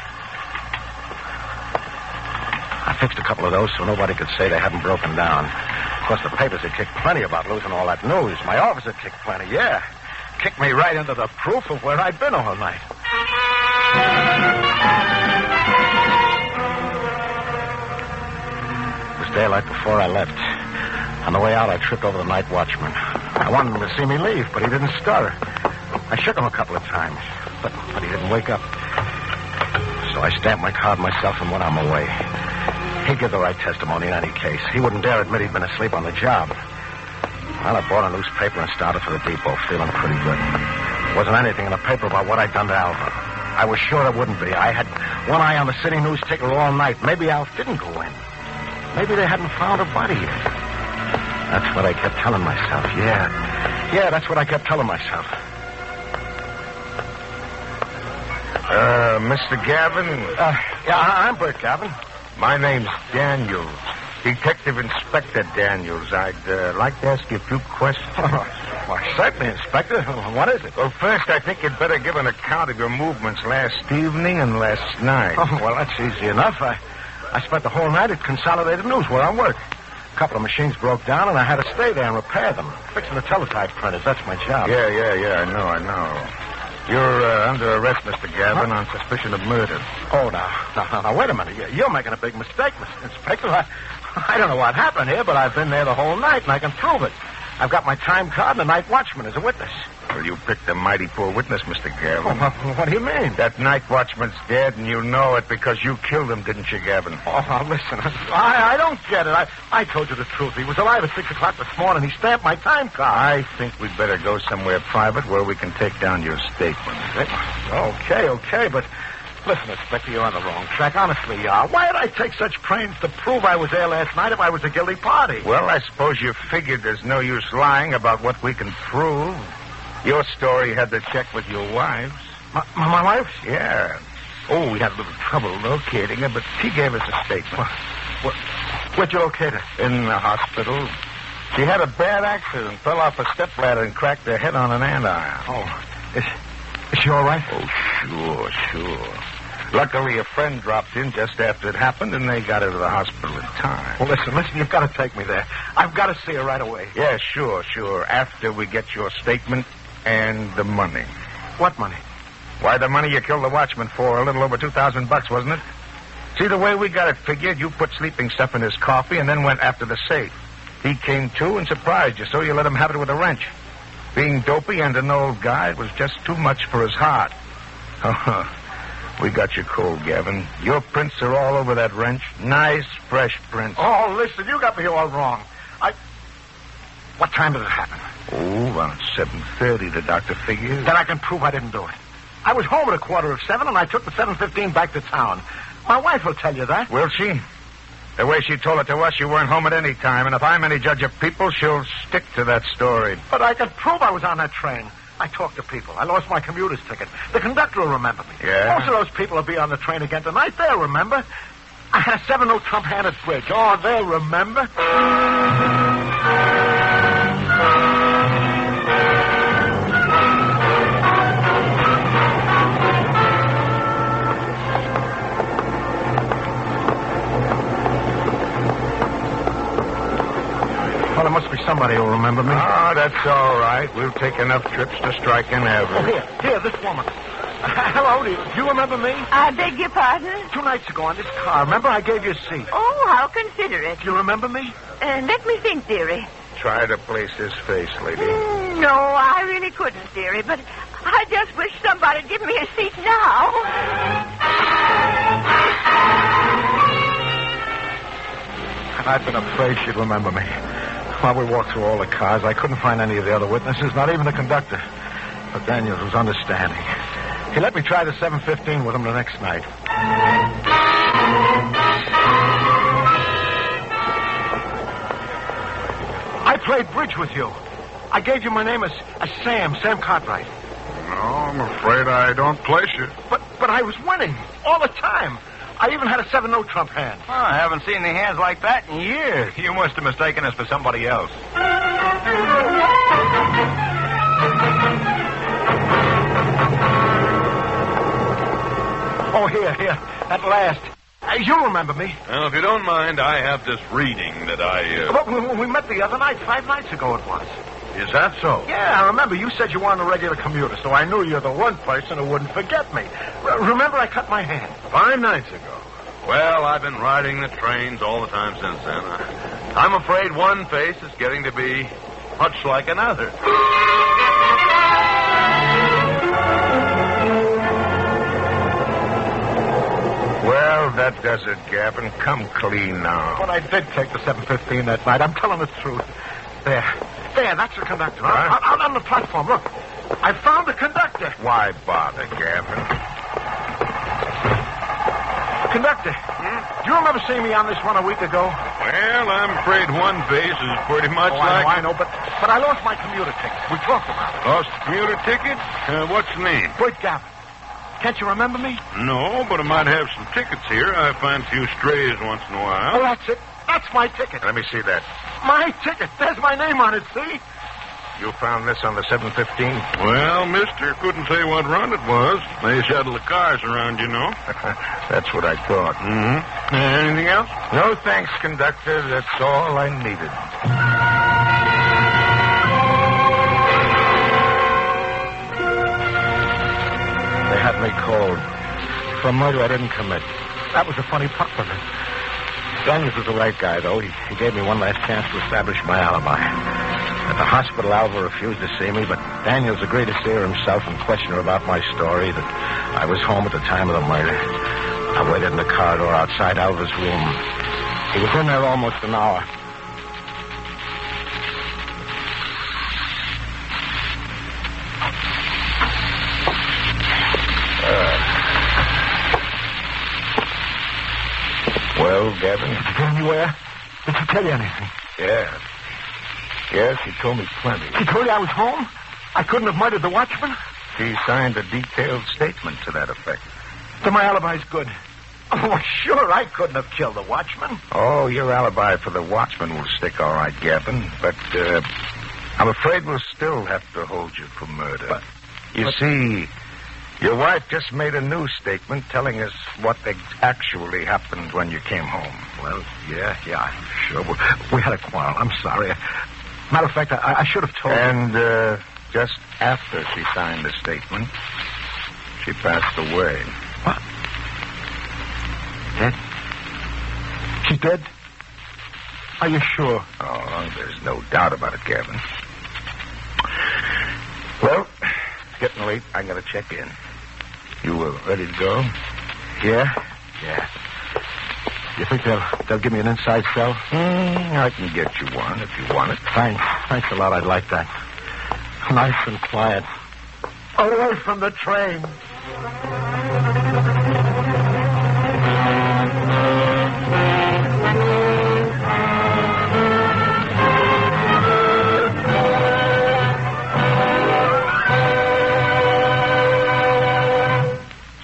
I fixed a couple of those so nobody could say they hadn't broken down. Of course, the papers had kicked plenty about losing all that news. My office had kicked plenty, yeah. Kicked me right into the proof of where I'd been all night. It was daylight before I left. On the way out, I tripped over the night watchman. I wanted him to see me leave, but he didn't stir. I shook him a couple of times, but he didn't wake up. So I stamped my card myself and went on my way. He'd give the right testimony in any case. He wouldn't dare admit he'd been asleep on the job. Well, I bought a newspaper and started for the depot, feeling pretty good. There wasn't anything in the paper about what I'd done to Alva. I was sure there wouldn't be. I had one eye on the city news ticker all night. Maybe Alf didn't go in. Maybe they hadn't found a body yet. That's what I kept telling myself. Yeah, that's what I kept telling myself.
Mr. Gavin?
Yeah, I'm Bert Gavin.
My name's Daniels. Detective Inspector Daniels. I'd like to ask you a few questions.
Why, certainly, Inspector. What is it?
Well, first, I think you'd better give an account of your movements last evening and last night.
Oh, well, that's easy enough. I spent the whole night at Consolidated News where I work. A couple of machines broke down, and I had to stay there and repair them. Fixing the teletype printers, that's my job.
Yeah, I know. You're under arrest, Mr. Gavin, on suspicion of murder.
Oh, now, wait a minute. You're making a big mistake, Mr. Inspector. I don't know what happened here, but I've been there the whole night, and I can prove it. I've got my time card and the night watchman as a witness.
Well, you picked a mighty poor witness, Mr. Gavin.
What do you mean?
That night watchman's dead, and you know it because you killed him, didn't you, Gavin?
Oh, listen, I don't get it. I told you the truth. He was alive at 6 o'clock this morning. He stamped my time card.
I think we'd better go somewhere private where we can take down your statement.
Okay, but listen, Inspector, you're on the wrong track. Honestly, you are. Why did I take such pains to prove I was there last night if I was a guilty party?
Well, I suppose you figured there's no use lying about what we can prove. Your story had to check with your wives.
My wife?
Yeah. Oh, we had a little trouble locating her, but she gave us a statement.
Where'd you locate her?
In the hospital. She had a bad accident, fell off a stepladder and cracked her head on an andiron.
Oh, is she all right?
Oh, sure. Luckily, a friend dropped in just after it happened, and they got her to the hospital in time.
Well, listen, you've got to take me there. I've got to see her right away.
Yeah, sure. After we get your statement and the money.
What money?
Why, the money you killed the watchman for, a little over $2,000, wasn't it? See, the way we got it figured, you put sleeping stuff in his coffee and then went after the safe. He came to and surprised you, so you let him have it with a wrench. Being dopey and an old guy, it was just too much for his heart. We got you cold, Gavin. Your prints are all over that wrench. Nice, fresh prints.
Oh, listen, you got me all wrong. What time did it happen?
Oh, around 7:30, the doctor figures.
Then I can prove I didn't do it. I was home at 7:15, and I took the 7:15 back to town. My wife will tell you that.
Will she? The way she told it to us, you weren't home at any time, and if I'm any judge of people, she'll stick to that story.
But I can prove I was on that train. I talked to people. I lost my commuter's ticket. The conductor will remember me.
Yeah?
Most of those people will be on the train again tonight. They'll remember. I had a 7-0 Trump hand at bridge. Oh, they'll remember. Well, there must be somebody who'll remember me.
Oh, that's all right. We'll take enough trips to strike an average.
Oh, here, this woman. Hello, do you remember me?
I beg your pardon?
2 nights ago on this car. Remember I gave you a seat?
Oh, how considerate.
Do you remember me?
Let me think, dearie.
Try to place this face, lady.
No, I really couldn't, dearie, but I just wish somebody'd give me a seat now.
I've been afraid she'd remember me. While we walked through all the cars, I couldn't find any of the other witnesses, not even the conductor. But Daniels was understanding. He let me try the 7:15 with him the next night. I played bridge with you. I gave you my name as Sam Cartwright.
No, I'm afraid I don't place you.
But I was winning all the time. I even had a 7-0 Trump hand.
Oh, I haven't seen any hands like that in years. You must have mistaken us for somebody else.
Oh, here. At last. You remember me.
Well, if you don't mind, I have this reading that I...
But we met the other night, 5 nights ago it was.
Is that so?
Yeah, I remember. You said you weren't a regular commuter, so I knew you're the one person who wouldn't forget me. Remember I cut my hand?
5 nights ago. Well, I've been riding the trains all the time since then. I'm afraid one face is getting to be much like another.
Well, that does it, Gavin. Come clean now.
But I did take the 7:15 that night. I'm telling the truth. There, that's the conductor. Out on the platform. Look, I found the conductor.
Why bother, Gavin?
Conductor, do you remember seeing me on this one a week ago?
Well, I'm afraid one face is pretty much like...
I know, but I lost my commuter ticket. We talked about it.
Lost the commuter ticket? What's the name?
Bert Gavin. Can't you remember me?
No, but I might have some tickets here. I find a few strays once in a while.
Oh, that's it. That's my ticket.
Let me see that.
My ticket. There's my name on it, see?
You found this on the 7:15?
Well, mister, couldn't say what run it was. They shuttle the cars around, you know.
That's what I thought.
Mm-hmm. Anything else?
No thanks, conductor. That's all I needed.
They had me cold. For a murder I didn't commit. That was a funny part of it. Daniels was the right guy, though. He gave me one last chance to establish my alibi.
At the hospital, Alva refused to see me, but Daniels agreed to see her himself and question her about my story, that I was home at the time of the murder. I waited in the corridor outside Alva's room. He was in there almost an hour.
Well, Gavin?
Did you get anywhere? Did she tell you anything?
Yeah. Yes, he told me plenty.
She told you I was home? I couldn't have murdered the watchman?
He signed a detailed statement to that effect.
Then my alibi's good. Oh, sure, I couldn't have killed the watchman.
Oh, your alibi for the watchman will stick all right, Gavin. But, I'm afraid we'll still have to hold you for murder. You see, your wife just made a new statement telling us what actually happened when you came home.
Well, yeah, sure. We had a quarrel. I'm sorry. Matter of fact, I should have told you.
And, just after she signed the statement, she passed away.
What? Dead? She's dead? Are you sure?
Oh, there's no doubt about it, Gavin. Well, it's getting late. I gotta check in. You ready to go?
Yeah. You think they'll give me an inside cell?
I can get you one if you want it.
Thanks a lot. I'd like that. Nice and quiet. Away from the train.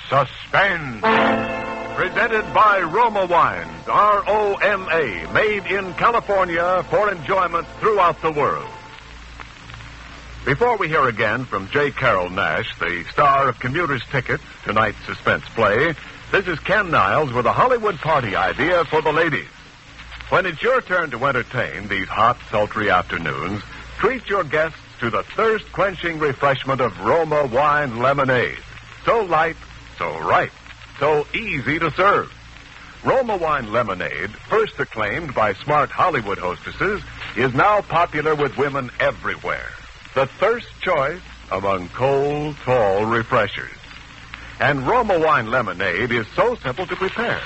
Suspense. Presented by Roma Wines, R-O-M-A, made in California for enjoyment throughout the world. Before we hear again from J. Carroll Nash, the star of Commuter's Ticket, tonight's suspense play, this is Ken Niles with a Hollywood party idea for the ladies. When it's your turn to entertain these hot, sultry afternoons, treat your guests to the thirst-quenching refreshment of Roma Wine Lemonade. So light, so ripe, so easy to serve. Roma Wine Lemonade, first acclaimed by smart Hollywood hostesses, is now popular with women everywhere. The thirst choice among cold, tall refreshers. And Roma Wine Lemonade is so simple to prepare.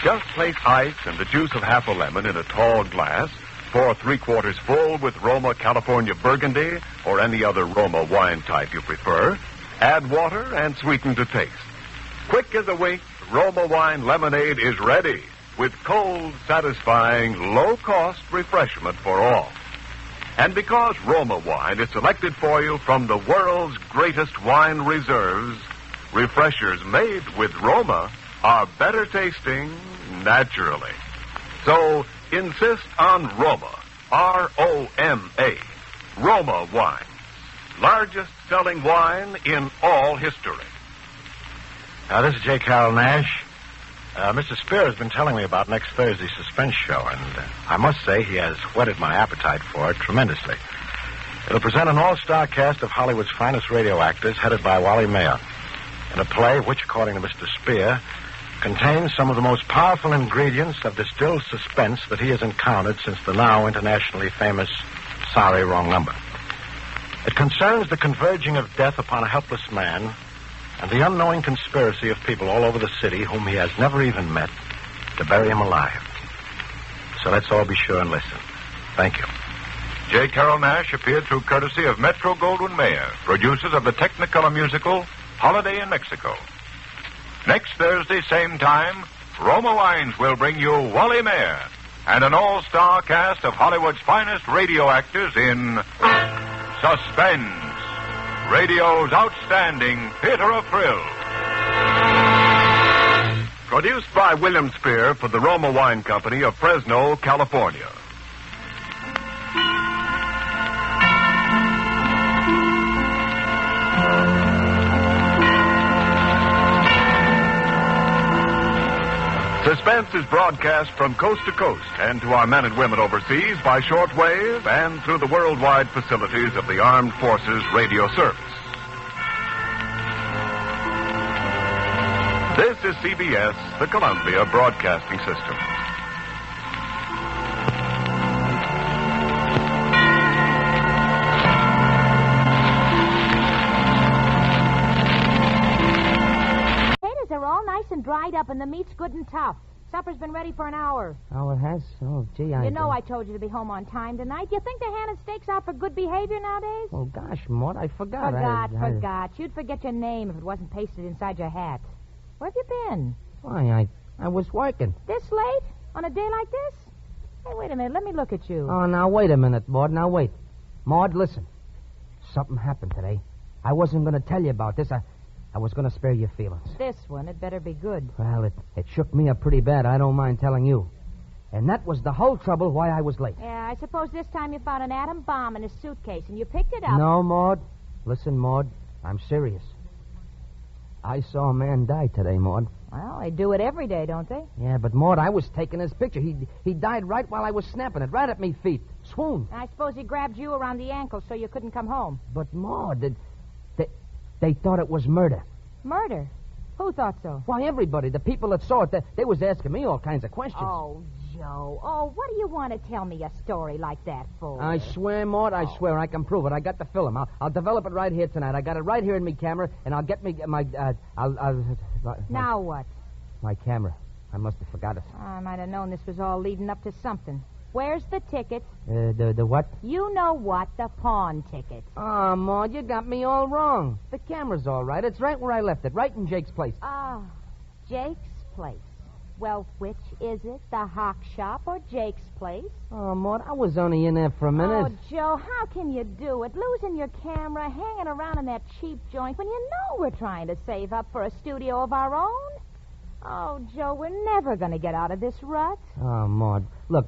Just place ice and the juice of half a lemon in a tall glass, pour 3/4 full with Roma California Burgundy or any other Roma wine type you prefer, add water and sweeten to taste. Quick as a wink, Roma Wine Lemonade is ready with cold, satisfying, low-cost refreshment for all. And because Roma Wine is selected for you from the world's greatest wine reserves, refreshers made with Roma are better tasting naturally. So insist on Roma, R-O-M-A, Roma Wine, largest selling wine in all history.
This is J. Carroll Nash. Mr. Spear has been telling me about next Thursday's Suspense show, and I must say he has whetted my appetite for it tremendously. It'll present an all-star cast of Hollywood's finest radio actors, headed by Wally Mayer, in a play which, according to Mr. Spear, contains some of the most powerful ingredients of distilled suspense that he has encountered since the now internationally famous Sorry, Wrong Number. It concerns the converging of death upon a helpless man and the unknowing conspiracy of people all over the city whom he has never even met to bury him alive. So let's all be sure and listen. Thank you.
J. Carroll Nash appeared through courtesy of Metro-Goldwyn-Mayer, producers of the Technicolor musical Holiday in Mexico. Next Thursday, same time, Roma Wines will bring you Wally Mayer and an all-star cast of Hollywood's finest radio actors in Suspense, radio's outstanding theater of thrills. Produced by William Spear for the Roma Wine Company of Fresno, California. Suspense is broadcast from coast to coast and to our men and women overseas by shortwave and through the worldwide facilities of the Armed Forces Radio Service. This is CBS, the Columbia Broadcasting System.
right up and the meat's good and tough. Supper's been ready for an hour.
Oh, it has? Oh, gee,
You know I told you to be home on time tonight. You think they're handing steaks out for good behavior nowadays?
Oh, gosh, Maud, I forgot.
Forgot. You'd forget your name if it wasn't pasted inside your hat. Where have you been?
Why, I was working.
This late? On a day like this? Hey, wait a minute. Let me look at you.
Oh, now, wait a minute, Maud. Now, wait. Maud, listen. Something happened today. I wasn't going to tell you about this. I was going to spare your feelings.
This one, it better be good.
Well, it shook me up pretty bad. I don't mind telling you. And that was the whole trouble why I was late.
Yeah, I suppose this time you found an atom bomb in a suitcase and you picked it up.
No, Maud. Listen, Maud. I'm serious. I saw a man die today, Maud.
Well, they do it every day, don't they?
Yeah, but, Maud, I was taking his picture. He died right while I was snapping it, right at me feet. Swoon.
I suppose he grabbed you around the ankle so you couldn't come home.
But, Maud, they thought it was murder.
Murder? Who thought so?
Why, everybody. The people that saw it, they was asking me all kinds of questions.
Oh, Joe. Oh, what do you want to tell me a story like that for?
I swear, Maud, I swear I can prove it. I got the film. I'll develop it right here tonight. I got it right here in my camera, and I'll get me my...
Now what?
My camera. I must have forgot it.
I might have known this was all leading up to something. Where's the ticket?
The what?
You know what? The pawn ticket.
Oh, Maud, you got me all wrong. The camera's all right. It's right where I left it, right in Jake's place.
Ah, Jake's place. Well, which is it? The hock shop or Jake's place?
Oh, Maud, I was only in there for a minute.
Oh, Joe, how can you do it? Losing your camera, hanging around in that cheap joint when you know we're trying to save up for a studio of our own? Oh, Joe, we're never going to get out of this rut.
Oh, Maud. Look.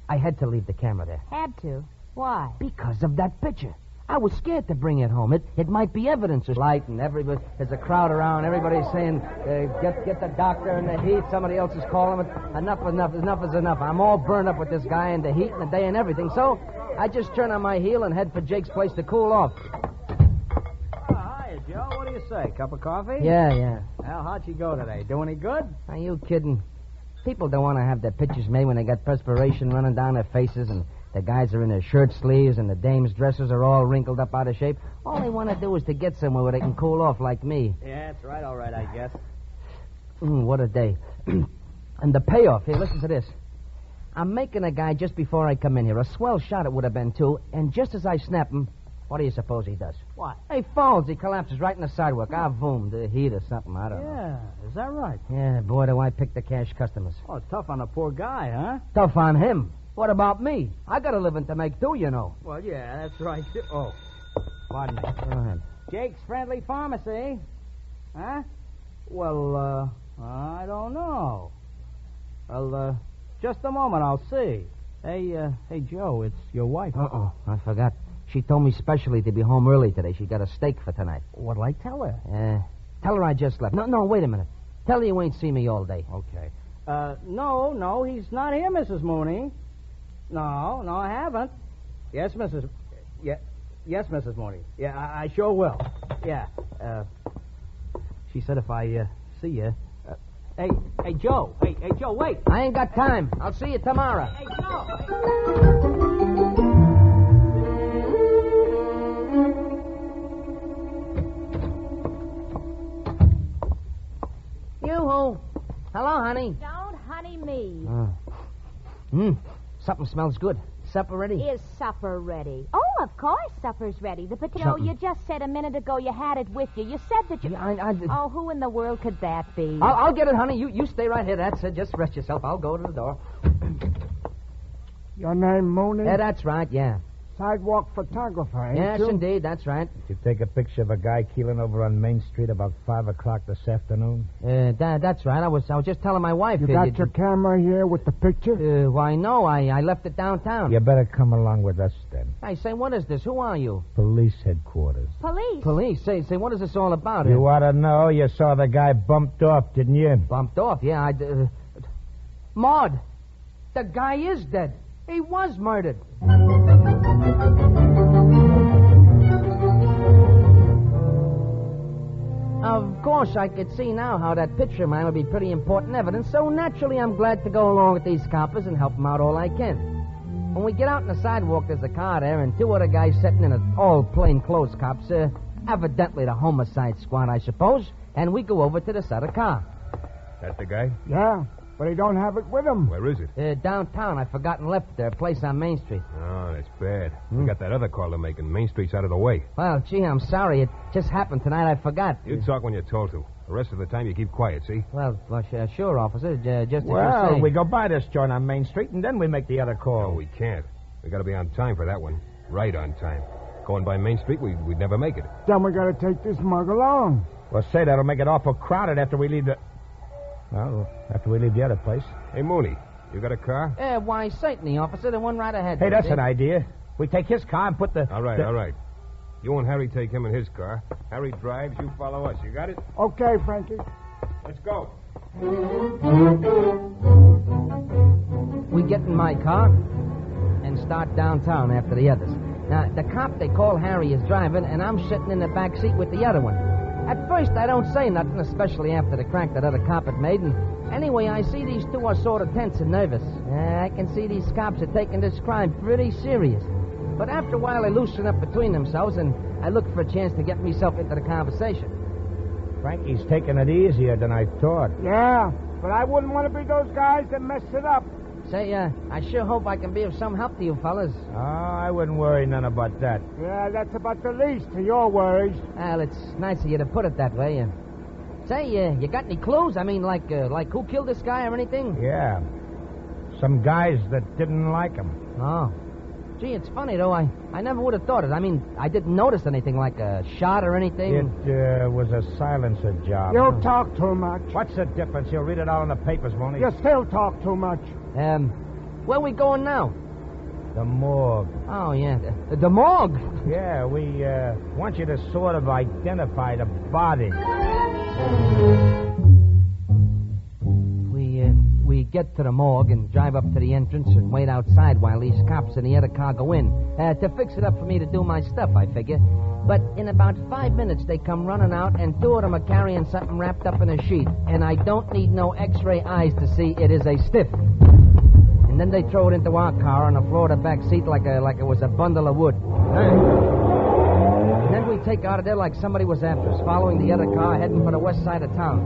I had to leave the camera there.
Had to? Why?
Because of that picture. I was scared to bring it home. It might be evidence of light, and everybody, there's a crowd around. Everybody's saying, get the doctor and the heat. Somebody else is calling it. Enough is enough. I'm all burned up with this guy and the heat and the day and everything. So I just turn on my heel and head for Jake's place to cool off.
Hiya, Joe. What do you say? Cup of coffee?
Yeah.
Well, how'd you go today? Do any good?
Are you kidding? People don't want to have their pictures made when they got perspiration running down their faces and the guys are in their shirt sleeves and the dames' dresses are all wrinkled up out of shape. All they want to do is to get somewhere where they can cool off like me.
Yeah, that's right. All right, I guess.
What a day. And the payoff. Here, listen to this. I'm making a guy just before I come in here. A swell shot it would have been, too. And just as I snap him, what do you suppose he does?
What?
He falls. He collapses right in the sidewalk. Boom. The heat or something. I don't know.
Yeah, is that right?
Yeah, boy, do I pick the cash customers.
Oh, it's tough on the poor guy, huh?
Tough on him. What about me? I got a living to make, too, you know.
Well, yeah, that's right. Oh, pardon me.
Go ahead.
Jake's Friendly Pharmacy. Huh? Well, I don't know. Well, just a moment, I'll see. Hey, Joe, it's your wife.
Uh-oh, I forgot. She told me specially to be home early today. She got a steak for tonight.
What'll I tell her?
Tell her I just left. No, wait a minute. Tell her you ain't seen me all day.
Okay. No, he's not here, Mrs. Mooney. No, I haven't. Yes, Mrs. Yes, Mrs. Mooney. Yeah, I sure will. Yeah. She said if I see you. Hey, Joe. Hey, Joe, wait.
I ain't got time. I'll see you tomorrow.
Hey, Joe.
Yoo-hoo. Hello, honey.
Don't honey me.
Something smells good. Supper ready?
Is supper ready? Oh, of course supper's ready. The potato you just said a minute ago you had it with you. You said that you... Oh, who in the world could that be?
I'll get it, honey. You stay right here. That's it. Just rest yourself. I'll go to the door.
Your name, Mooney?
Yeah, that's right, yeah.
Sidewalk photographer, ain't
yes,
you?
indeed, that's right.
Did you take a picture of a guy keeling over on Main Street about 5 o'clock this afternoon?
That's right. I was just telling my wife...
You got your camera here with the picture?
Why, no. I left it downtown.
You better come along with us, then.
Hey, say, what is this? Who are you?
Police headquarters.
Police?
Police? Say, what is this all about?
You ought to know. You saw the guy bumped off, didn't you?
Bumped off? Yeah, Maud, the guy is dead. He was murdered. Of course, I could see now how that picture of mine would be pretty important evidence, so naturally I'm glad to go along with these coppers and help them out all I can. When we get out on the sidewalk, there's a car there and 2 other guys sitting in it, all plainclothes cops. Evidently the homicide squad, I suppose. and we go over to this other car.
That the guy?
Yeah, but he don't have it with him.
Where is it?
Downtown. I've forgotten left it there, a place on Main Street.
Oh, that's bad. We got that other call to make, and Main Street's out of the way.
Well, gee, I'm sorry. It just happened tonight. I forgot.
You talk when you're told to. The rest of the time, you keep quiet, see?
Well, sure, officer. Just as you
Well,
say.
we go by this joint on Main Street, and then we make the other call. No, we can't. We got to be on time for that one. Right on time. Going by Main Street, we'd never make it.
Then we gotta take this mug along.
Well, say, that'll make it awful crowded after we leave the... Well, after we leave the other place. Hey, Mooney, you got a car?
Why, certainly, officer. The one right ahead.
Hey, that's an idea. We take his car and put the... All right. You and Harry take him in his car. Harry drives, you follow us. You got it?
Okay, Frankie.
Let's go.
We get in my car and start downtown after the others. Now, the cop they call Harry is driving, and I'm sitting in the back seat with the other one. At first, I don't say nothing, especially after the crack that other cop had made, and anyway, I see these two are sort of tense and nervous. I can see these cops are taking this crime pretty serious. But after a while, they loosen up between themselves, and I look for a chance to get myself into the conversation.
Frankie's taking it easier than I thought.
Yeah, but I wouldn't want to be those guys that mess it up.
Say, I sure hope I can be of some help to you fellas.
Oh, I wouldn't worry none about that.
Yeah, that's about the least of your worries.
Well, it's nice of you to put it that way. Say, you got any clues? I mean, like who killed this guy or anything?
Yeah. Some guys that didn't like him.
Oh. Gee, it's funny, though. I never would have thought it. I mean, I didn't notice anything like a shot or anything.
It was a silencer job.
You talk too much.
What's the difference? You'll read it all in the papers, won't you?
You still talk too much.
Where we going now?
The morgue.
Oh, yeah. The morgue?
Yeah, we want you to sort of identify the body.
We get to the morgue and drive up to the entrance and wait outside while these cops in the other car go in. To fix it up for me to do my stuff, I figure. But in about 5 minutes, they come running out, and two of them are carrying something wrapped up in a sheet. And I don't need no x-ray eyes to see it is a stiff. And then they throw it into our car on the floor of the back seat like it was a bundle of wood. And then we take out of there like somebody was after us, following the other car, heading for the west side of town.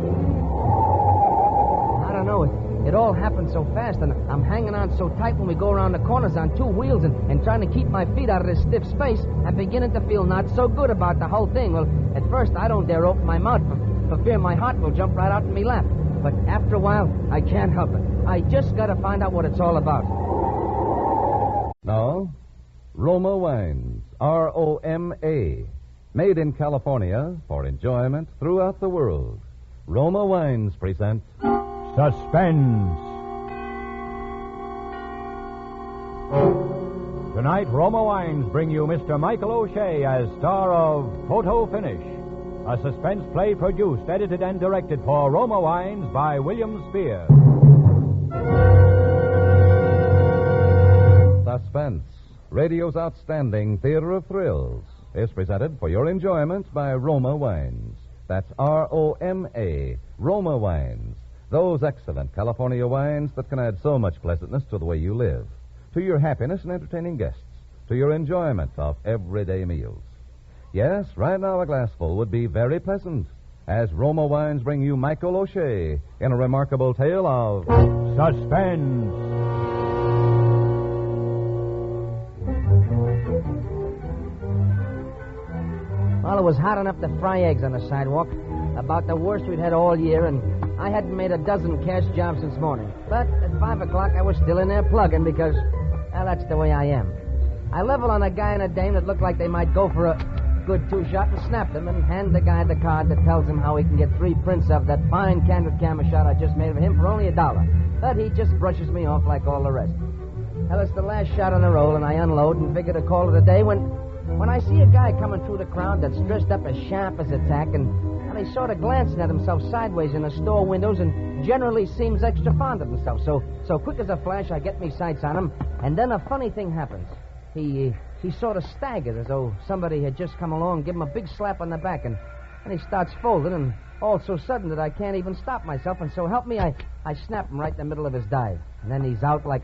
I don't know. It all happened so fast, and I'm hanging on so tight when we go around the corners on two wheels and trying to keep my feet out of this stiff space. I'm beginning to feel not so good about the whole thing. Well, at first, I don't dare open my mouth for fear my heart will jump right out in me lap. But after a while, I can't help it. I just got to find out what it's all about.
Now, Roma Wines, R-O-M-A, made in California for enjoyment throughout the world. Roma Wines present
Suspense. Tonight, Roma Wines bring you Mr. Michael O'Shea as star of Photo Finish, a suspense play produced, edited, and directed for Roma Wines by William Spear.
Suspense, radio's outstanding theater of thrills, is presented for your enjoyment by Roma Wines. That's R-O-M-A, Roma Wines. Those excellent California wines that can add so much pleasantness to the way you live, to your happiness in entertaining guests, to your enjoyment of everyday meals. Yes, right now a glassful would be very pleasant, as Roma Wines bring you Michael O'Shea in a remarkable tale of
Suspense.
Well, it was hot enough to fry eggs on the sidewalk. About the worst we'd had all year, and I hadn't made a dozen cash jobs since morning. But at 5 o'clock, I was still in there plugging because, well, that's the way I am. I leveled on a guy and a dame that looked like they might go for a good two-shot and snapped them and hand the guy the card that tells him how he can get 3 prints of that fine candid camera shot I just made of him for only $1. But he just brushes me off like all the rest. Well, it's the last shot on the roll, and I unload and figure to call it a day when I see a guy coming through the crowd that's dressed up as sharp as a tack, and he's sort of glancing at himself sideways in the store windows and generally seems extra fond of himself. So quick as a flash, I get me sights on him, and then a funny thing happens. He sort of staggered as though somebody had just come along, give him a big slap on the back, and he starts folding, and all so sudden that I can't even stop myself, and so help me, I snap him right in the middle of his dive. And then he's out like a